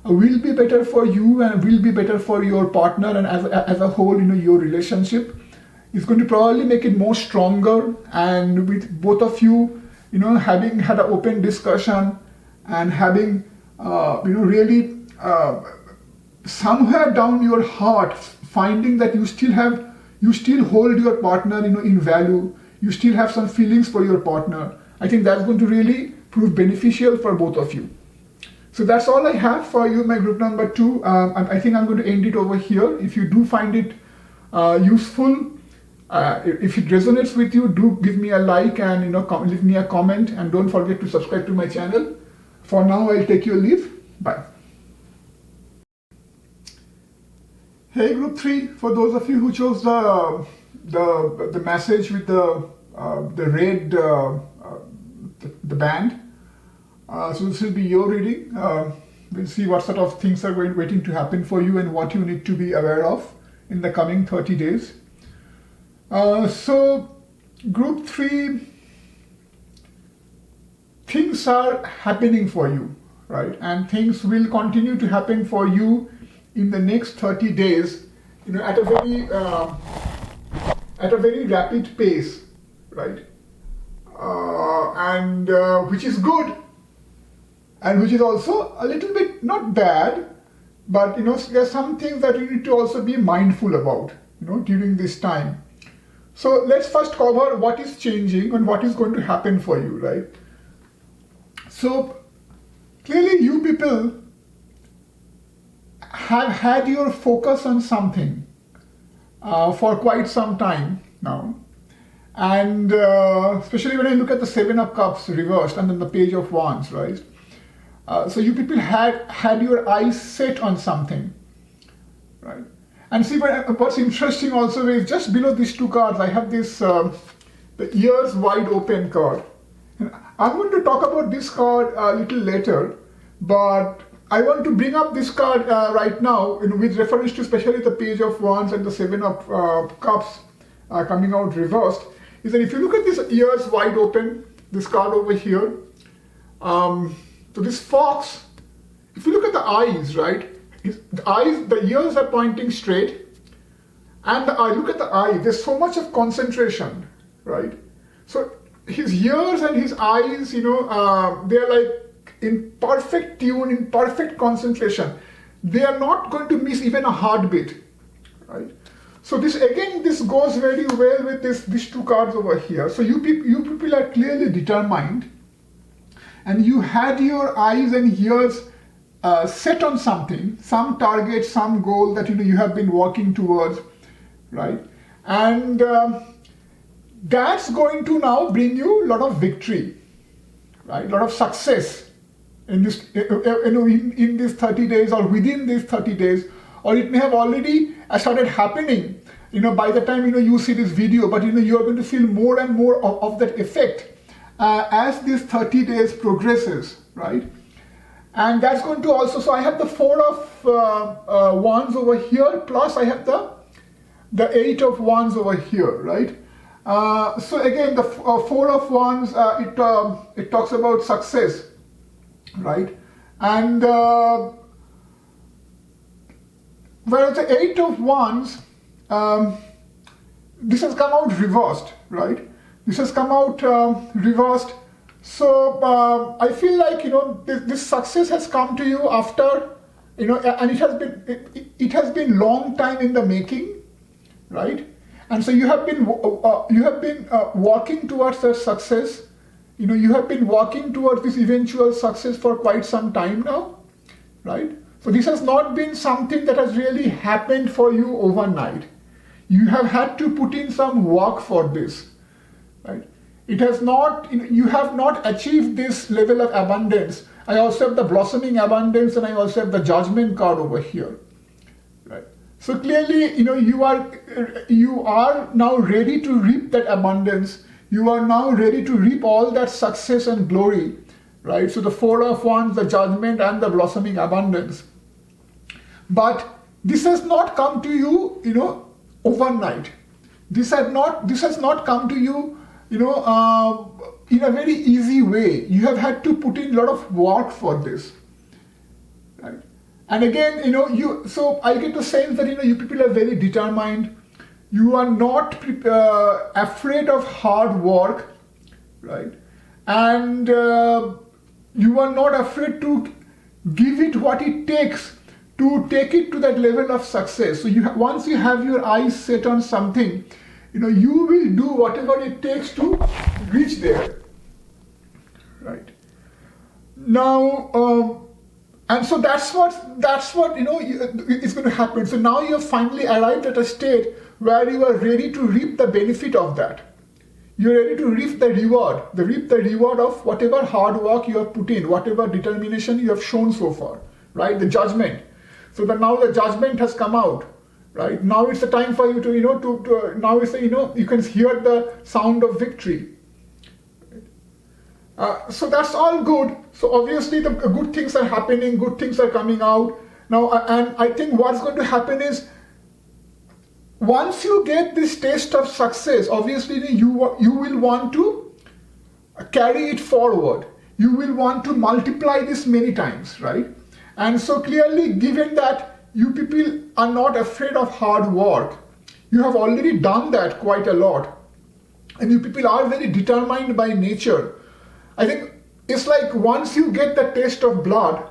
will be better for you and will be better for your partner, and as a whole, your relationship is going to probably make it more stronger, and with both of you, having had an open discussion and having really somewhere down your heart finding that you still hold your partner in value, you still have some feelings for your partner. I think that's going to really prove beneficial for both of you. So that's all I have for you, my group number 2. I think I'm going to end it over here. If you do find it useful, if it resonates with you, do give me a like and leave me a comment, and don't forget to subscribe to my channel. For now, I'll take your leave. Bye. Hey, group 3, for those of you who chose the message with the red the band, so this will be your reading. We'll see what sort of things are waiting to happen for you and what you need to be aware of in the coming 30 days. So group 3, things are happening for you, right? And things will continue to happen for you in the next 30 days, at a very rapid pace, right? And which is good, and which is also a little bit not bad, but there's some things that you need to also be mindful about, during this time. So let's first cover what is changing and what is going to happen for you, right? So clearly, you people have had your focus on something for quite some time now, and especially when I look at the 7 of Cups reversed and then the Page of Wands, right? So you people had your eyes set on something, right? And see, what's interesting also is just below these two cards, I have this the ears wide open card. And I'm going to talk about this card a little later, but I want to bring up this card right now with reference to especially the Page of Wands and the Seven of Cups coming out reversed. Is that if you look at this ears wide open, this card over here, so this fox, if you look at the eyes, right? The ears are pointing straight, and look at the eye. There's so much of concentration, right? So his ears and his eyes, they're like in perfect tune, in perfect concentration. They are not going to miss even a heartbeat, right? So this goes very well with these two cards over here. So you people are clearly determined, and you had your eyes and ears set on something, some target, some goal that you have been working towards, right? And that's going to now bring you a lot of victory, right? A lot of success in this, in these 30 days or within these 30 days, or it may have already started happening, by the time you see this video. But you are going to feel more and more of that effect as this 30 days progresses, right? And that's going to also, so I have the Four of Wands over here, plus I have the Eight of Wands over here, right? So again, the Four of Wands, it talks about success, right? And whereas the Eight of Wands, this has come out reversed, right? This has come out reversed. So I feel like this success has come to you after and it has been long time in the making, right? And so you have been working towards that success. You have been working towards this eventual success for quite some time now, right? So this has not been something that has really happened for you overnight. You have had to put in some work for this, right? It has not, you have not achieved this level of abundance. I also have the blossoming abundance, and I also have the Judgment card over here, right? So clearly, you are now ready to reap that abundance. You are now ready to reap all that success and glory, right? So the Four of Wands, the Judgment, and the blossoming abundance. But this has not come to you, overnight. This has not come to you, in a very easy way. You have had to put in a lot of work for this, right? And again, so I get the sense that, you people are very determined. You are not afraid of hard work, right? And you are not afraid to give it what it takes to take it to that level of success. So once you have your eyes set on something, you will do whatever it takes to reach there, right? Now, and so that's what is going to happen. So now you have finally arrived at a state where you are ready to reap the benefit of that. You're ready to reap the reward of whatever hard work you have put in, whatever determination you have shown so far, right? The Judgment. So that now the Judgment has come out, right? Now it's the time for you to now it's you can hear the sound of victory. So that's all good. So obviously the good things are happening, good things are coming out now, and I think what's going to happen is, once you get this taste of success, obviously you will want to carry it forward. You will want to multiply this many times, right? And so clearly, given that you people are not afraid of hard work, you have already done that quite a lot, and you people are very determined by nature. I think it's like once you get the taste of blood,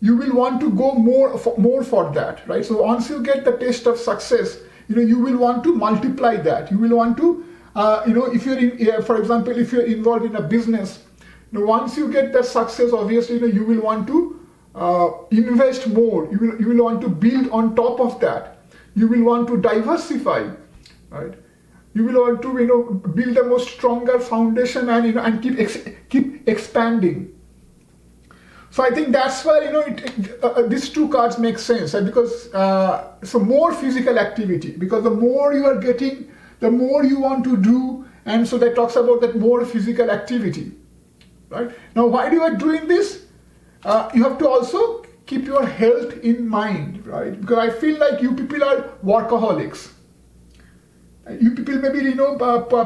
you will want to go more for that, right? So once you get the taste of success, you will want to multiply that. You will want to, if you're for example, if you're involved in a business, once you get that success, obviously, you will want to invest more. You will want to build on top of that. You will want to diversify, right? You will want to build a more stronger foundation and keep expanding. So I think that's where these two cards make sense, right? Because so more physical activity, because the more you are getting, the more you want to do, and so that talks about that more physical activity, right? Now, why you are doing this? You have to also keep your health in mind, right? Because I feel like you people are workaholics. You people maybe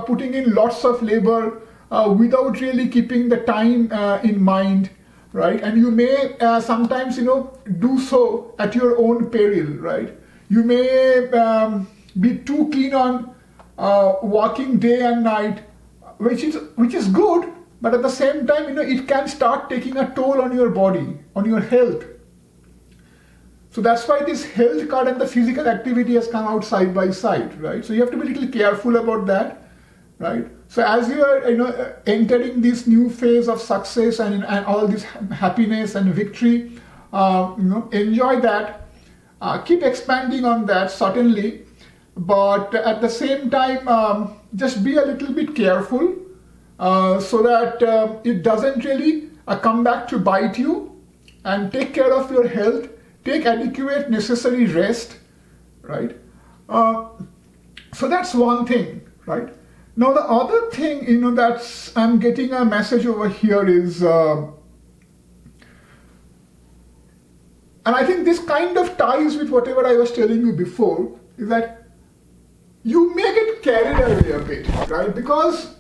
putting in lots of labor without really keeping the time in mind, right? And you may sometimes do so at your own peril, right? You may be too keen on working day and night, which is good, but at the same time it can start taking a toll on your body, on your health. So that's why this health card and the physical activity has come out side by side, right? So you have to be a little careful about that, right? So as you are entering this new phase of success and all this happiness and victory, enjoy that. Keep expanding on that, certainly, but at the same time, just be a little bit careful so that it doesn't really come back to bite you, and take care of your health. Take adequate necessary rest, right? So that's one thing, right? Now the other thing, that's I'm getting a message over here is, and I think this kind of ties with whatever I was telling you before, is that you may get carried away a bit, right? Because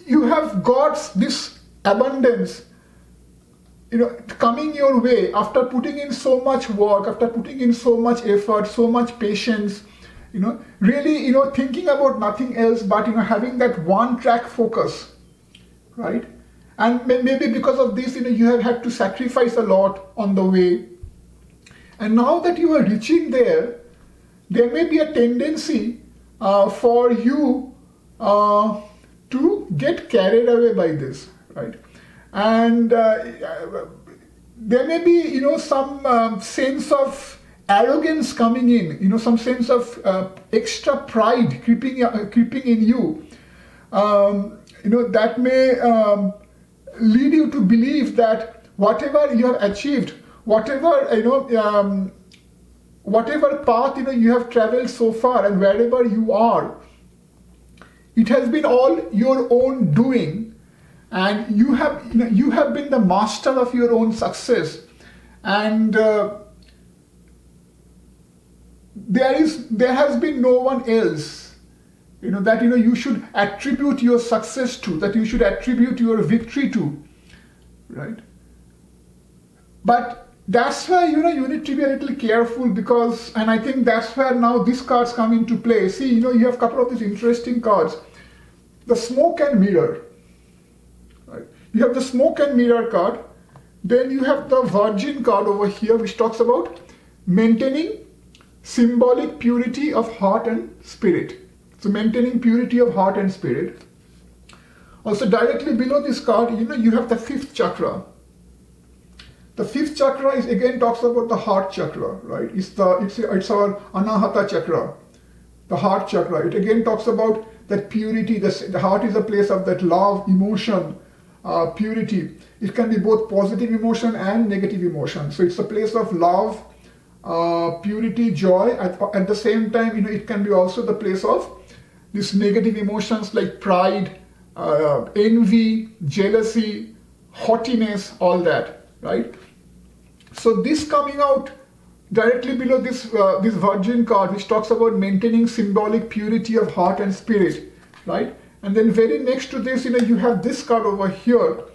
you have got this abundance coming your way after putting in so much work, after putting in so much effort, so much patience, really, thinking about nothing else but, having that one track focus, right? And maybe because of this, you have had to sacrifice a lot on the way. And now that you are reaching there may be a tendency for you to get carried away by this, right? And there may be, some sense of arrogance coming in, some sense of extra pride creeping in you. That may lead you to believe that whatever you have achieved, whatever path you have traveled so far, and wherever you are, it has been all your own doing. And you have been the master of your own success, and there has been no one else, that you should attribute your success to, that you should attribute your victory to, right? But that's why you need to be a little careful, because, and I think that's where now these cards come into play. See, you have a couple of these interesting cards, the smoke and mirror. You have the smoke and mirror card. Then you have the Virgin card over here, which talks about maintaining symbolic purity of heart and spirit. So maintaining purity of heart and spirit. Also directly below this card, you have the fifth chakra. The fifth chakra is again talks about the heart chakra, right? It's our Anahata chakra, the heart chakra. It again talks about that purity. The heart is a place of that love, emotion, purity. It can be both positive emotion and negative emotion. So it's a place of love, purity, joy. At the same time, it can be also the place of these negative emotions like pride, envy, jealousy, haughtiness, all that, right? So this coming out directly below this Virgin card, which talks about maintaining symbolic purity of heart and spirit, right? And then very next to this, you have this card over here.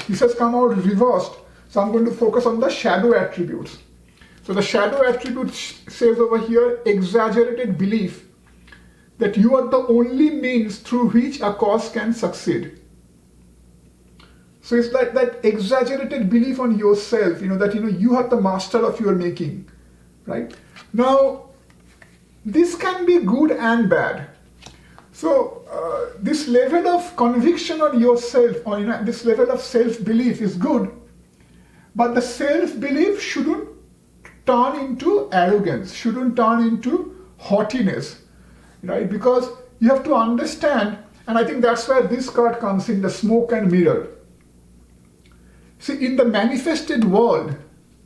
This has come out reversed. So I'm going to focus on the shadow attributes. So the shadow attribute says over here, exaggerated belief that you are the only means through which a cause can succeed. So it's like that exaggerated belief on yourself, that you are the master of your making, right? Now, this can be good and bad. So this level of conviction on yourself, or this level of self-belief is good, but the self-belief shouldn't turn into arrogance, shouldn't turn into haughtiness, right? Because you have to understand, and I think that's where this card comes in, the smoke and mirror. See, in the manifested world,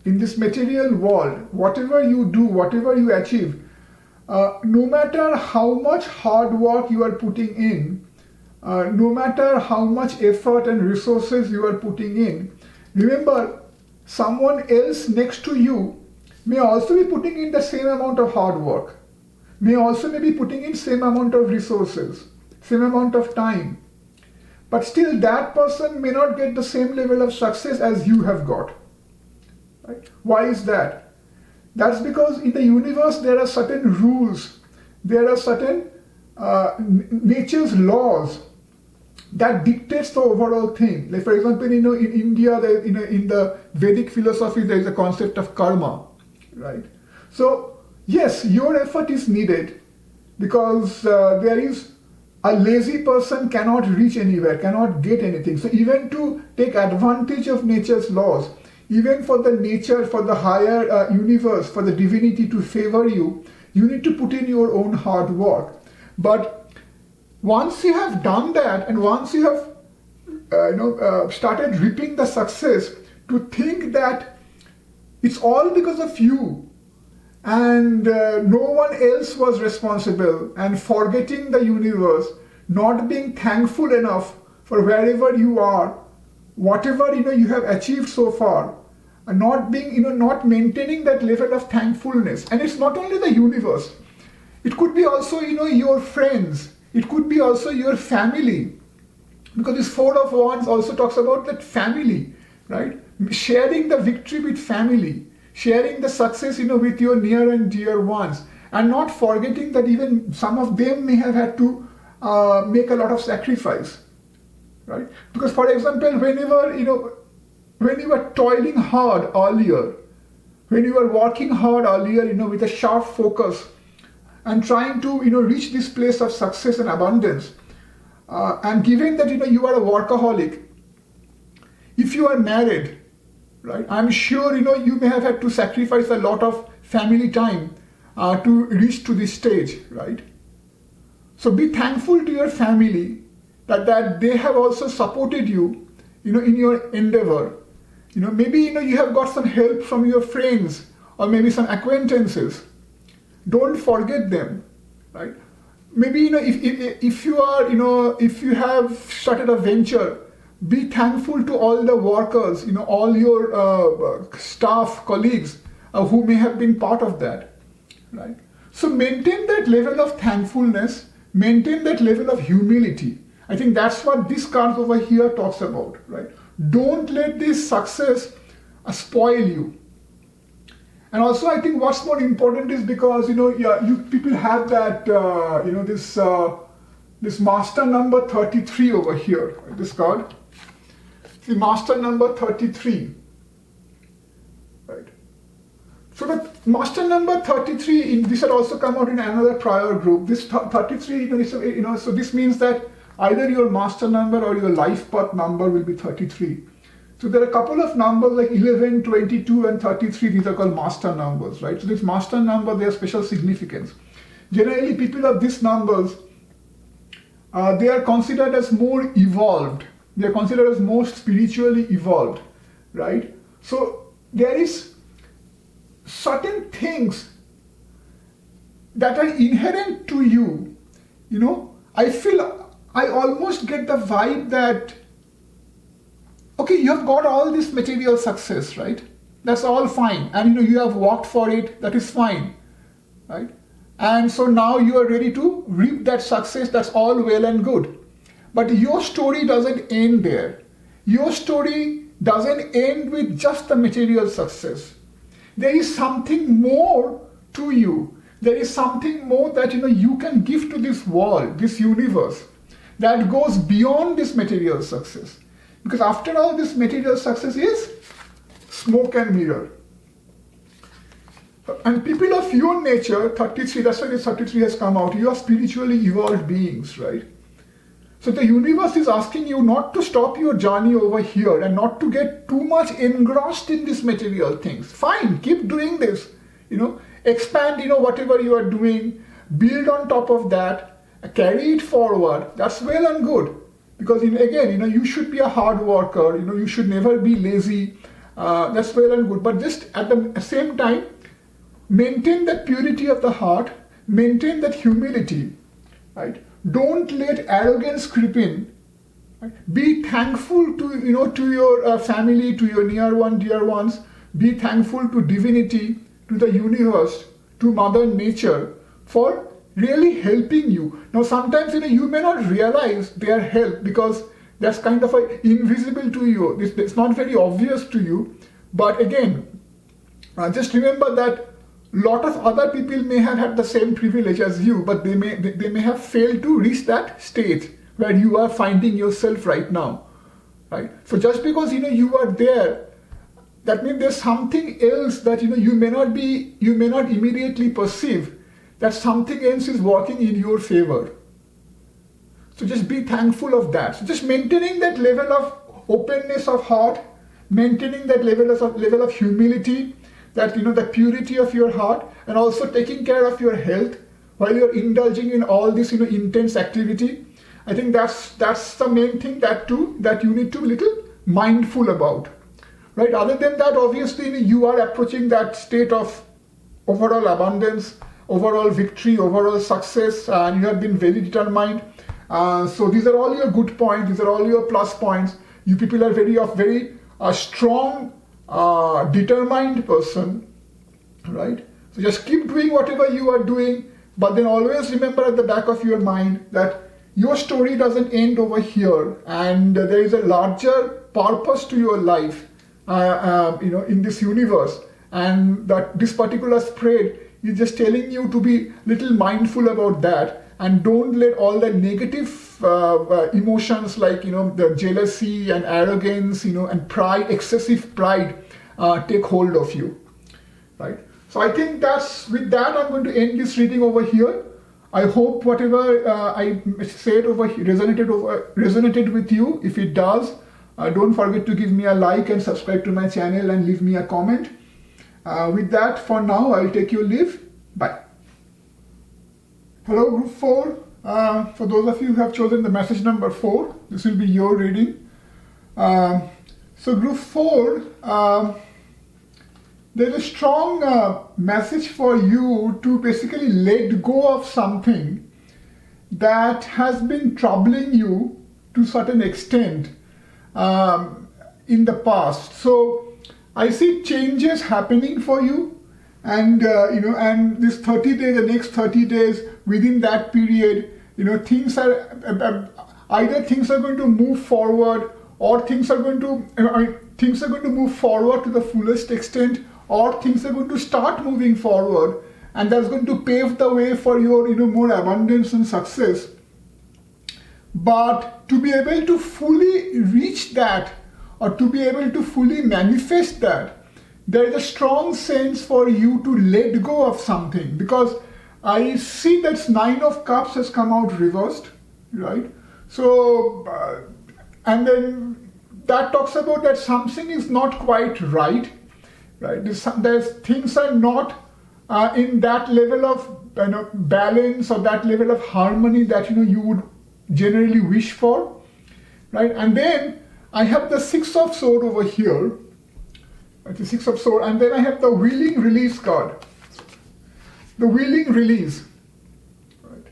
in this material world, whatever you do, whatever you achieve, no matter how much hard work you are putting in, no matter how much effort and resources you are putting in, remember, someone else next to you may also be putting in the same amount of hard work, may also be putting in same amount of resources, same amount of time. But still that person may not get the same level of success as you have got. Right? Why is that? That's because in the universe there are certain rules, there are certain nature's laws that dictates the overall thing. Like for example, in India, there, in the Vedic philosophy, there is a concept of karma, right? So yes, your effort is needed because there is a lazy person cannot reach anywhere, cannot get anything. So even to take advantage of nature's laws, even for the nature, for the higher universe, for the divinity to favor you, you need to put in your own hard work. But once you have done that, and once you have started reaping the success, to think that it's all because of you and no one else was responsible, and forgetting the universe, not being thankful enough for wherever you are, whatever you have achieved so far, and not being not maintaining that level of thankfulness. And it's not only the universe, it could be also your friends, it could be also your family, because this Four of Wands also talks about that family, right? Sharing the victory with family, sharing the success with your near and dear ones, and not forgetting that even some of them may have had to make a lot of sacrifice, right? Because for example, whenever when you were toiling hard earlier, when you were working hard earlier with a sharp focus and trying to reach this place of success and abundance, and given that you are a workaholic, if you are married, right, I'm sure you may have had to sacrifice a lot of family time to reach to this stage, right? So be thankful to your family that they have also supported you in your endeavor. Maybe you have got some help from your friends or maybe some acquaintances. Don't forget them, right? Maybe if you are if you have started a venture, be thankful to all the workers, all your staff, colleagues who may have been part of that, right? So maintain that level of thankfulness, maintain that level of humility. I think that's what this card over here talks about, right? Don't let this success spoil you. And also, I think what's more important is because you people have that this master number 33 over here, right? This card. The master number 33, right? So the master number 33, this had also come out in another prior group. This 33, so this means that either your master number or your life path number will be 33. So there are a couple of numbers like 11, 22 and 33, these are called master numbers, right? So this master number, they have special significance. Generally, people of these numbers, they are considered as more evolved. They are considered as most spiritually evolved, right? So there is certain things that are inherent to you. I almost get the vibe that, okay, you have got all this material success, right? That's all fine. And you have worked for it, that is fine, right? And so now you are ready to reap that success, that's all well and good. But your story doesn't end there. Your story doesn't end with just the material success. There is something more to you. There is something more that you can give to this world, this universe, that goes beyond this material success. Because after all, this material success is smoke and mirror. And people of your nature, 33, that's why this 33 has come out, you are spiritually evolved beings, right? So the universe is asking you not to stop your journey over here and not to get too much engrossed in these material things. Fine, keep doing this, expand, whatever you are doing, build on top of that, carry it forward, that's well and good. Because again, you should be a hard worker. You should never be lazy. That's well and good. But just at the same time, maintain that purity of the heart. Maintain that humility. Right? Don't let arrogance creep in. Right? Be thankful to your family, to your dear ones. Be thankful to divinity, to the universe, to Mother Nature for really helping you. Now sometimes you may not realize their help because that's kind of invisible to you. It's not very obvious to you. But again, just remember that a lot of other people may have had the same privilege as you, but they may have failed to reach that state where you are finding yourself right now. Right? So just because you are there, that means there's something else that you may not immediately perceive. That something else is working in your favor. So just be thankful of that. So just maintaining that level of openness of heart, maintaining that level of humility, that the purity of your heart, and also taking care of your health while you're indulging in all this intense activity. I think that's the main thing that you need to be little mindful about. Right? Other than that, obviously you are approaching that state of overall abundance, overall victory, overall success, and you have been very determined. So these are all your good points. These are all your plus points. You people are very strong, determined person, right? So just keep doing whatever you are doing, but then always remember at the back of your mind that your story doesn't end over here, and there is a larger purpose to your life, in this universe, and that this particular spread is just telling you to be little mindful about that, and don't let all the negative emotions like the jealousy and arrogance, and pride, excessive pride, take hold of you, right? So I think with that I'm going to end this reading over here. I hope whatever I said over here resonated with you. If it does, don't forget to give me a like and subscribe to my channel and leave me a comment. With that, for now, I'll take your leave. Bye. Hello, Group 4. For those of you who have chosen the message number 4, this will be your reading. So Group 4, there's a strong message for you to basically let go of something that has been troubling you to a certain extent in the past. So I see changes happening for you, and and this 30 days, the next 30 days, within that period, things are either things are going to move forward, or things are going to move forward to the fullest extent, or things are going to start moving forward, and that's going to pave the way for your more abundance and success. But to be able to fully reach that, or to be able to fully manifest that, there is a strong sense for you to let go of something, because I see that 9 of Cups has come out reversed, right? So, and then that talks about that something is not quite right? There's things are not in that level of balance, or that level of harmony that you would generally wish for, right? And then I have the 6 of Swords over here, the 6 of Swords, and then I have the Willing Release card. The Willing Release, right?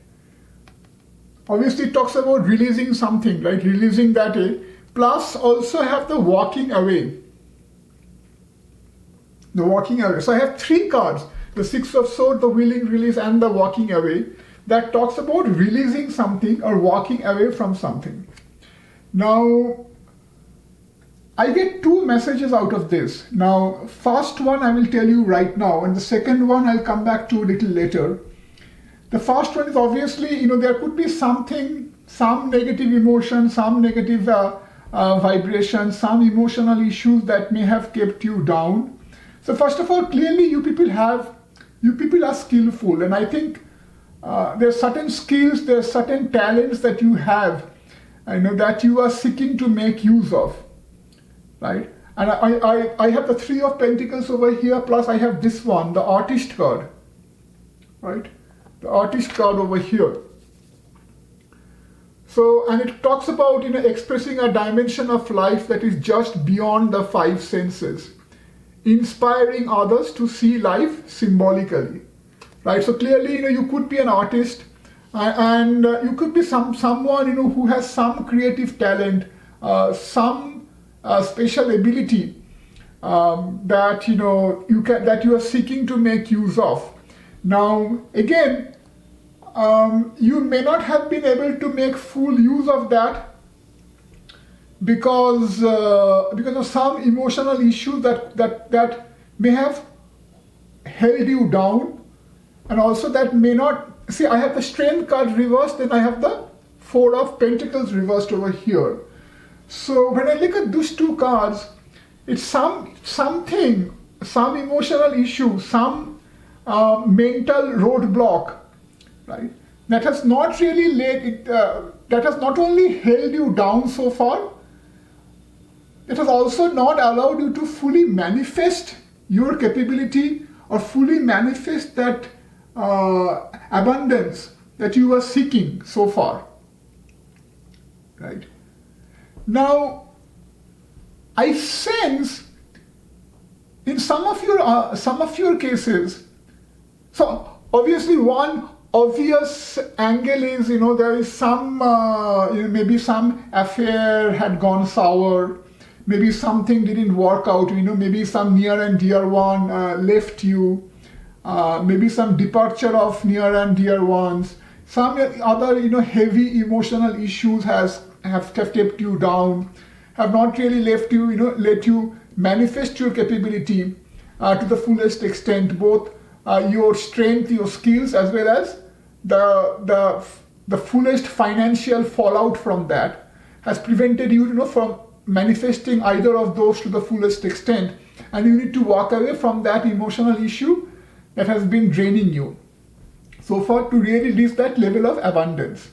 Obviously it talks about releasing something, right? Releasing that. Plus also have the Walking Away. The Walking Away. So I have 3 cards, the 6 of Swords, the Willing Release, and the Walking Away, that talks about releasing something or walking away from something. Now, I get 2 messages out of this. Now, first one I will tell you right now, and the second one I'll come back to a little later. The first one is obviously, there could be something, some negative emotion, some negative vibration, some emotional issues that may have kept you down. So first of all, clearly you people are skillful, and I think there are certain skills, there are certain talents that you have, that you are seeking to make use of, right? And I have the 3 of Pentacles over here, plus I have this one, the Artist card, right? The Artist card over here. So, and it talks about, expressing a dimension of life that is just beyond the five senses, inspiring others to see life symbolically, right? So clearly, you could be an artist, and you could be someone, who has some creative talent, some special ability that that you are seeking to make use of. Now, again, you may not have been able to make full use of that because of some emotional issues that may have held you down, and also that may not. See, I have the Strength card reversed, then I have the Four of Pentacles reversed over here. So when I look at these two cards, it's something, some emotional issue, some mental roadblock, right? That has not really that has not only held you down so far, it has also not allowed you to fully manifest your capability or fully manifest that abundance that you were seeking so far, right? Now, I sense in some of your cases. So obviously, one obvious angle is there is some maybe some affair had gone sour, maybe something didn't work out. Maybe some near and dear one left you. Maybe some departure of near and dear ones, some other heavy emotional issues have kept you down, have not really let you manifest your capability to the fullest extent, both your strength, your skills, as well as the fullest financial fallout from that has prevented you from manifesting either of those to the fullest extent, and you need to walk away from that emotional issue that has been draining you so far to really reach that level of abundance,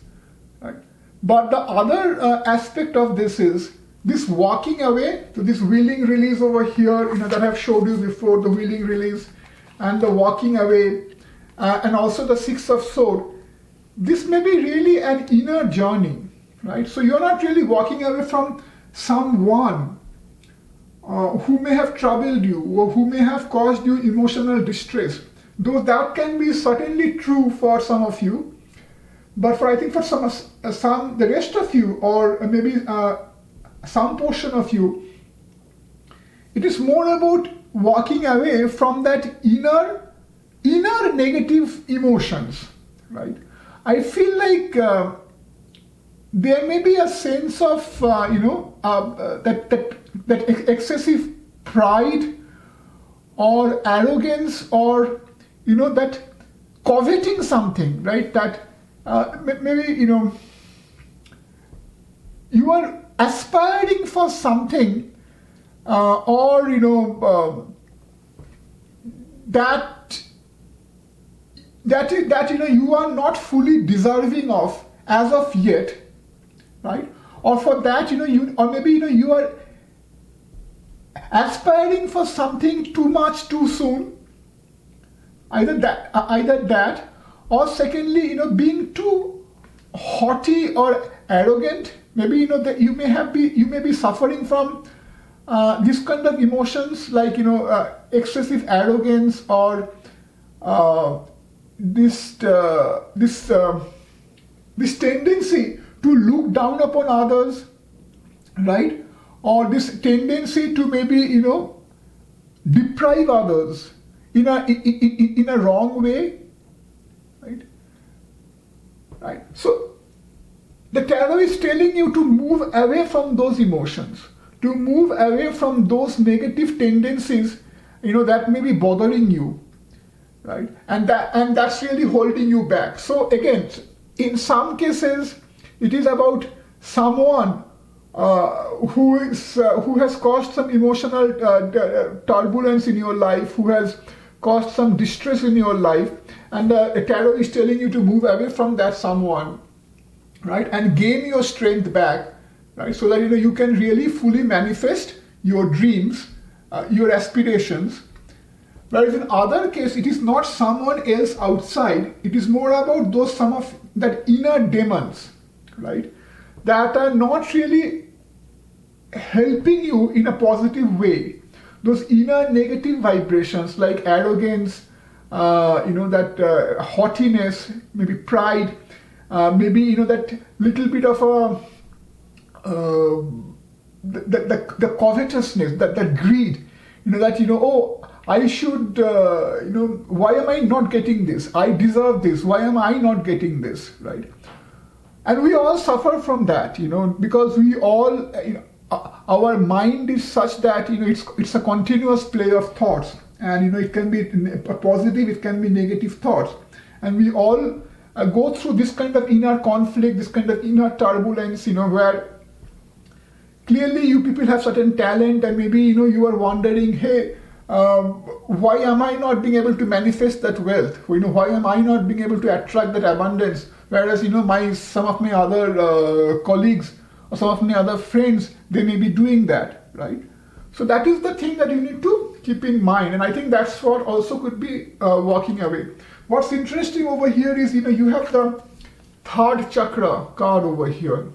right? But the other aspect of this is this walking away, to this willing release over here, that I've showed you before, the willing release and the walking away, and also the Six of Swords. This may be really an inner journey, right? So you're not really walking away from someone who may have troubled you or who may have caused you emotional distress. Though that can be certainly true for some of you, but I think for the rest of you, or maybe some portion of you, it is more about walking away from that inner negative emotions, right? I feel like there may be a sense of that excessive pride or arrogance, or that coveting something, right? That maybe you are aspiring for something, or that you are not fully deserving of as of yet, right? Or for that you are aspiring for something too much too soon. Either that, or secondly, being too haughty or arrogant. Maybe that you may be suffering from this kind of emotions, like excessive arrogance, or this tendency to look down upon others, right? Or this tendency to maybe deprive others in a wrong way, right? So the tarot is telling you to move away from those emotions, to move away from those negative tendencies, that may be bothering you, right? And that's really holding you back. So again, in some cases, it is about someone who has caused some emotional turbulence in your life, who has caused some distress in your life, and the tarot is telling you to move away from that someone, right, and gain your strength back, right, so that you can really fully manifest your dreams, your aspirations. Whereas in other case, it is not someone else outside, it is more about some of that inner demons, right? that are not really helping you in a positive way. Those inner negative vibrations like arrogance, that haughtiness, maybe pride, maybe that little bit of the covetousness, that greed, oh, I should, why am I not getting this? I deserve this. Why am I not getting this, right? And we all suffer from that, because we all, our mind is such that, it's a continuous play of thoughts. And, it can be positive, it can be negative thoughts. And we all go through this kind of inner conflict, this kind of inner turbulence, where clearly you people have certain talent, and maybe, you are wondering, hey, why am I not being able to manifest that wealth? Why am I not being able to attract that abundance? Whereas, some of my other colleagues or some of my other friends, they may be doing that, right? So that is the thing that you need to keep in mind. And I think that's what also could be walking away. What's interesting over here is, you have the third chakra card over here.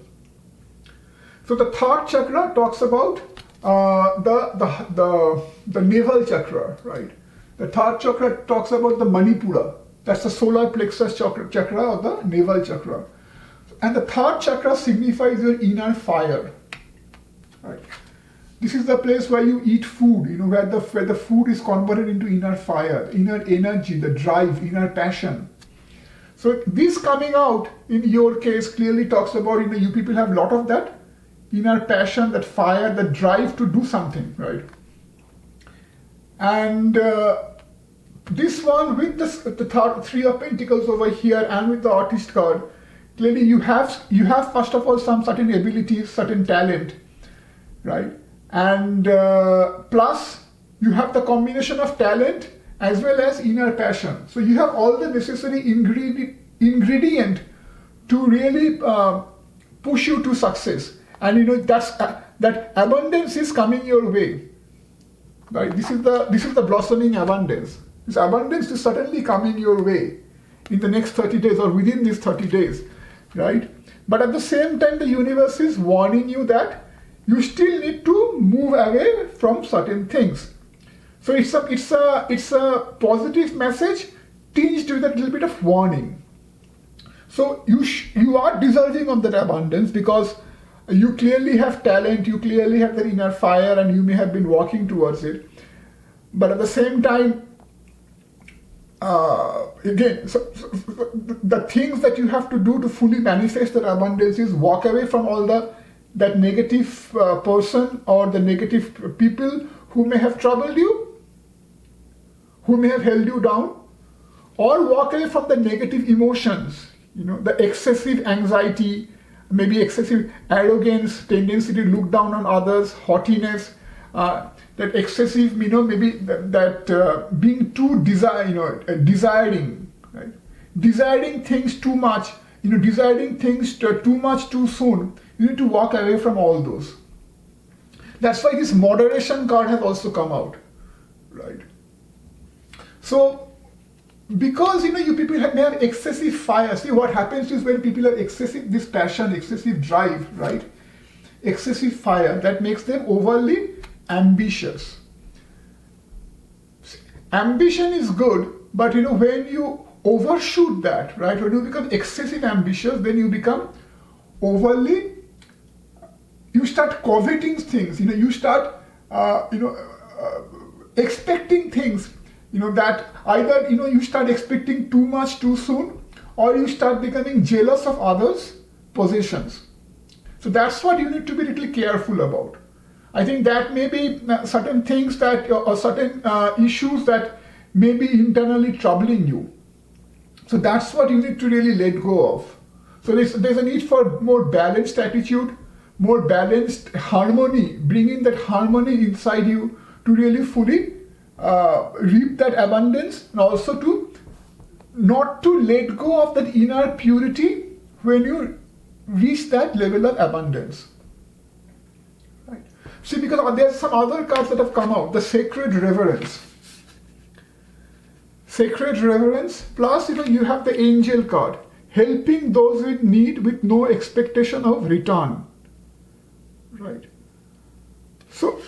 So the third chakra talks about the navel chakra, right? The third chakra talks about the Manipura. That's the solar plexus chakra or the navel chakra. And the third chakra signifies your inner fire, right? This is the place where you eat food, where the food is converted into inner fire, inner energy, the drive, inner passion. So this coming out in your case clearly talks about, you people have a lot of that inner passion, that fire, that drive to do something, right? And this one with the three of pentacles over here and with the artist card, clearly you have first of all some certain abilities, certain talent, right? And plus you have the combination of talent as well as inner passion. So you have all the necessary ingredient to really push you to success. And that abundance is coming your way, right? This is the blossoming abundance. This abundance is certainly coming your way in the next 30 days or within these 30 days, right? But at the same time, the universe is warning you that you still need to move away from certain things. So it's a positive message tinged with a little bit of warning. So you are deserving of that abundance because you clearly have talent, you clearly have that inner fire, and you may have been walking towards it. But at the same time, again, the things that you have to do to fully manifest that abundance is walk away from all that negative person or the negative people who may have troubled you, who may have held you down, or walk away from the negative emotions, the excessive anxiety, maybe excessive arrogance, tendency to look down on others, haughtiness, that excessive, maybe that being too desiring, right? Desiring things too much, desiring things too much too soon. You need to walk away from all those. That's why this moderation card has also come out, right? So, because you people may have excessive fire. See, what happens is when people have excessive this passion, excessive drive, right? Excessive fire, that makes them overly ambitious. Ambition is good, but when you overshoot that, right? When you become excessive ambitious, then you become overly. You start coveting things. You start expecting things. That either you start expecting too much too soon, or you start becoming jealous of others' possessions. So that's what you need to be little careful about. I think that may be certain things that or certain issues that may be internally troubling you. So that's what you need to really let go of. So there's a need for more balanced attitude, more balanced harmony, bringing that harmony inside you to really fully reap that abundance, and also to not to let go of that inner purity when you reach that level of abundance. Right? See, because there's some other cards that have come out. The sacred reverence. Sacred reverence, plus you have the angel card. helping those in need with no expectation of return, right? So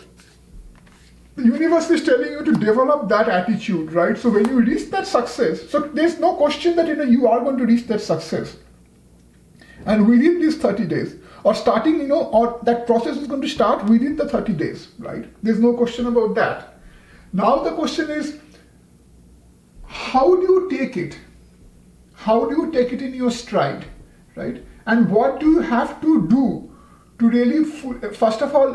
the universe is telling you to develop that attitude, right? So when you reach that success, so there's no question that you are going to reach that success. And within these 30 days, or starting, or that process is going to start within the 30 days, right? There's no question about that. Now the question is, how do you take it? How do you take it in your stride, right? And what do you have to do to really, first of all,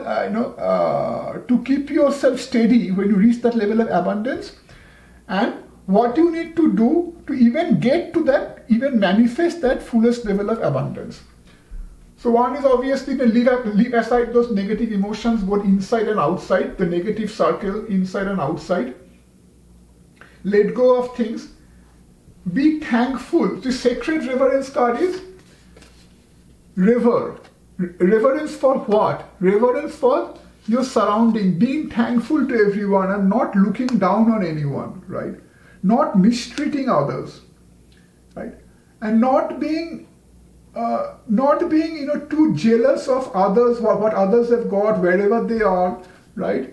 to keep yourself steady when you reach that level of abundance? And what you need to do to even get to that, even manifest that fullest level of abundance. So one is obviously to leave aside those negative emotions, both inside and outside, the negative circle inside and outside. Let go of things. Be thankful. The sacred reverence card is reverence for what? Reverence for your surrounding, being thankful to everyone and not looking down on anyone, right? Not mistreating others, right? And not being too jealous of others, what others have got, wherever they are, right?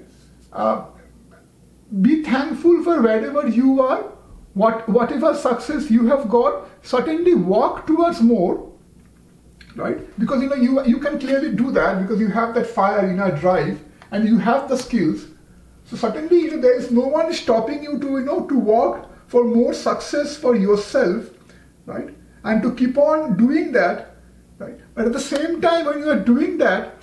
Be thankful for wherever you are, whatever success you have got. Certainly walk towards more, right? Because you can clearly do that because you have that fire, inner drive, and you have the skills. So certainly there is no one stopping you to walk for more success for yourself, right? And to keep on doing that, right? But at the same time, when you are doing that,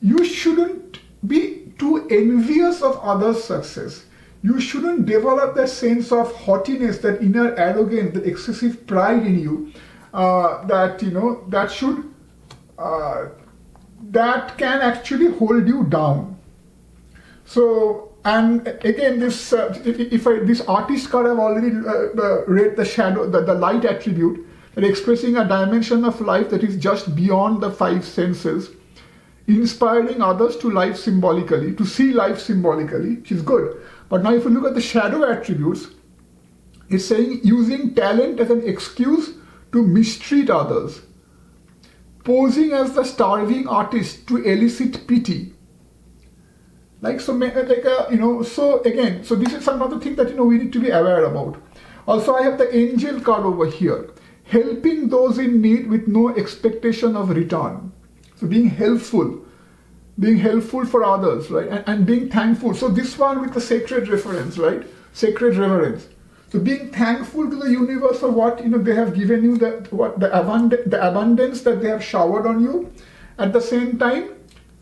you shouldn't be too envious of others' success. You shouldn't develop that sense of haughtiness, that inner arrogance, that excessive pride in you, that can actually hold you down. So, and again, this artist card, I've already read the shadow, the light attribute, that expressing a dimension of life that is just beyond the five senses, inspiring others to life symbolically, to see life symbolically, which is good. But now if you look at the shadow attributes, it's saying using talent as an excuse to mistreat others, posing as the starving artist to elicit pity. So this is another thing that we need to be aware about. Also, I have the angel card over here, helping those in need with no expectation of return. So being helpful for others, right? And being thankful. So this one with the sacred reference, right? Sacred reverence. So being thankful to the universe for what they have given you, the abundance that they have showered on you. At the same time,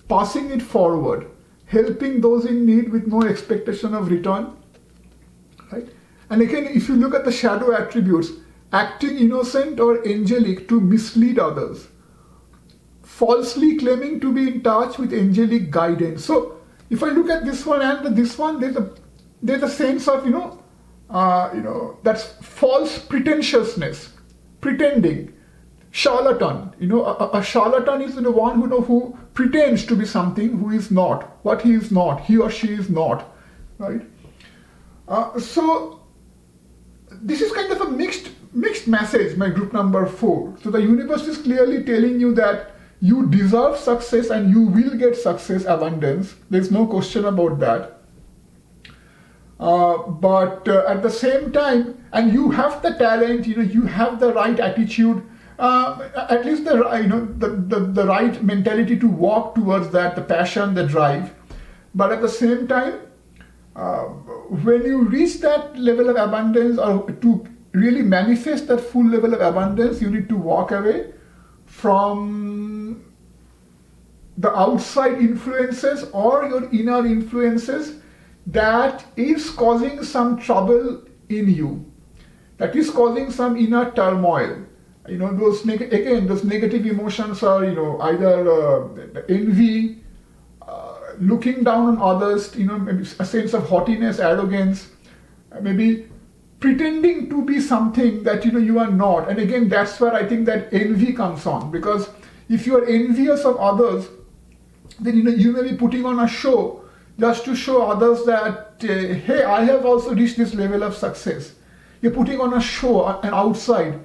passing it forward, helping those in need with no expectation of return, right? And again, if you look at the shadow attributes, acting innocent or angelic to mislead others, falsely claiming to be in touch with angelic guidance. So if I look at this one and this one, there's a sense of that's false pretentiousness, pretending, charlatan. A charlatan is the one who pretends to be something who is not, what he is not, he or she is not, right? So this is kind of a mixed message, my group number 4. So the universe is clearly telling you that you deserve success and you will get success, abundance. There's no question about that. But at the same time, and you have the talent, you have the right attitude, at least the right mentality to walk towards that, the passion, the drive. But at the same time, when you reach that level of abundance, or to really manifest that full level of abundance, you need to walk away from the outside influences or your inner influences that is causing some trouble in you, that is causing some inner turmoil. Those negative emotions are, either envy, looking down on others, maybe a sense of haughtiness, arrogance, maybe pretending to be something that you are not. And again, that's where I think that envy comes on, because if you are envious of others, then you may be putting on a show just to show others that hey, I have also reached this level of success. you're putting on a show, an outside.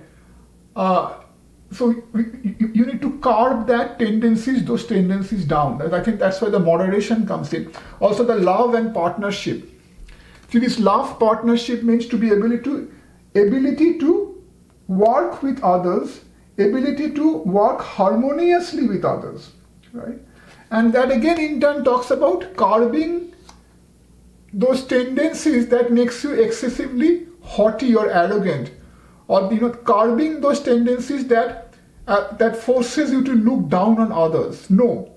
So you need to carve those tendencies down. I think that's where the moderation comes in. Also the love and partnership. See, this love partnership means to be ability to work with others, ability to work harmoniously with others, right? And that again in turn talks about curbing those tendencies that makes you excessively haughty or arrogant, or curbing those tendencies that forces you to look down on others. No,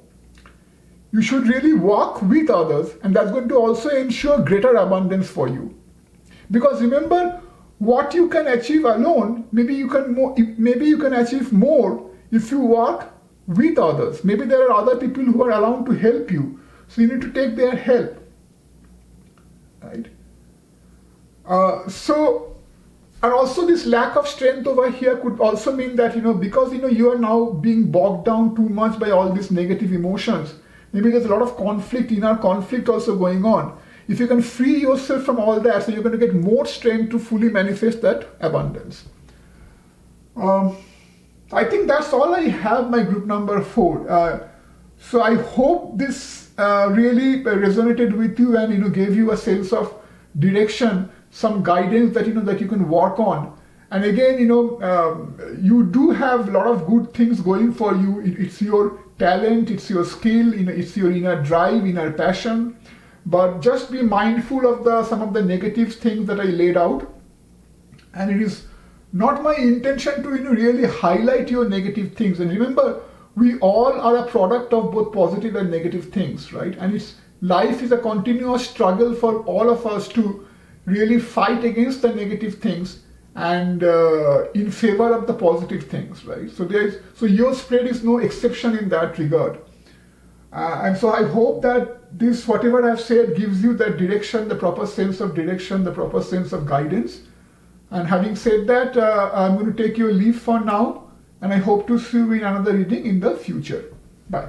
you should really work with others, and that's going to also ensure greater abundance for you. Because remember, what you can achieve alone, maybe you can achieve more if you work with others. Maybe there are other people who are around to help you, so you need to take their help, right? And also this lack of strength over here could also mean that, because, you are now being bogged down too much by all these negative emotions. Maybe there's a lot of inner conflict also going on. If you can free yourself from all that, so you're going to get more strength to fully manifest that abundance. I think that's all I have, my group number 4. So I hope this really resonated with you and, gave you a sense of direction, some guidance that that you can work on. And again, you do have a lot of good things going for you. It's your talent, it's your skill, it's your inner drive, inner passion. But just be mindful of some of the negative things that I laid out. And it is not my intention to really highlight your negative things. And remember, we all are a product of both positive and negative things, right? And life is a continuous struggle for all of us to really fight against the negative things and in favor of the positive things, right? So your spread is no exception in that regard. And so I hope that whatever I've said gives you that direction, the proper sense of direction, the proper sense of guidance. And having said that, I'm going to take your leave for now, and I hope to see you in another reading in the future. Bye.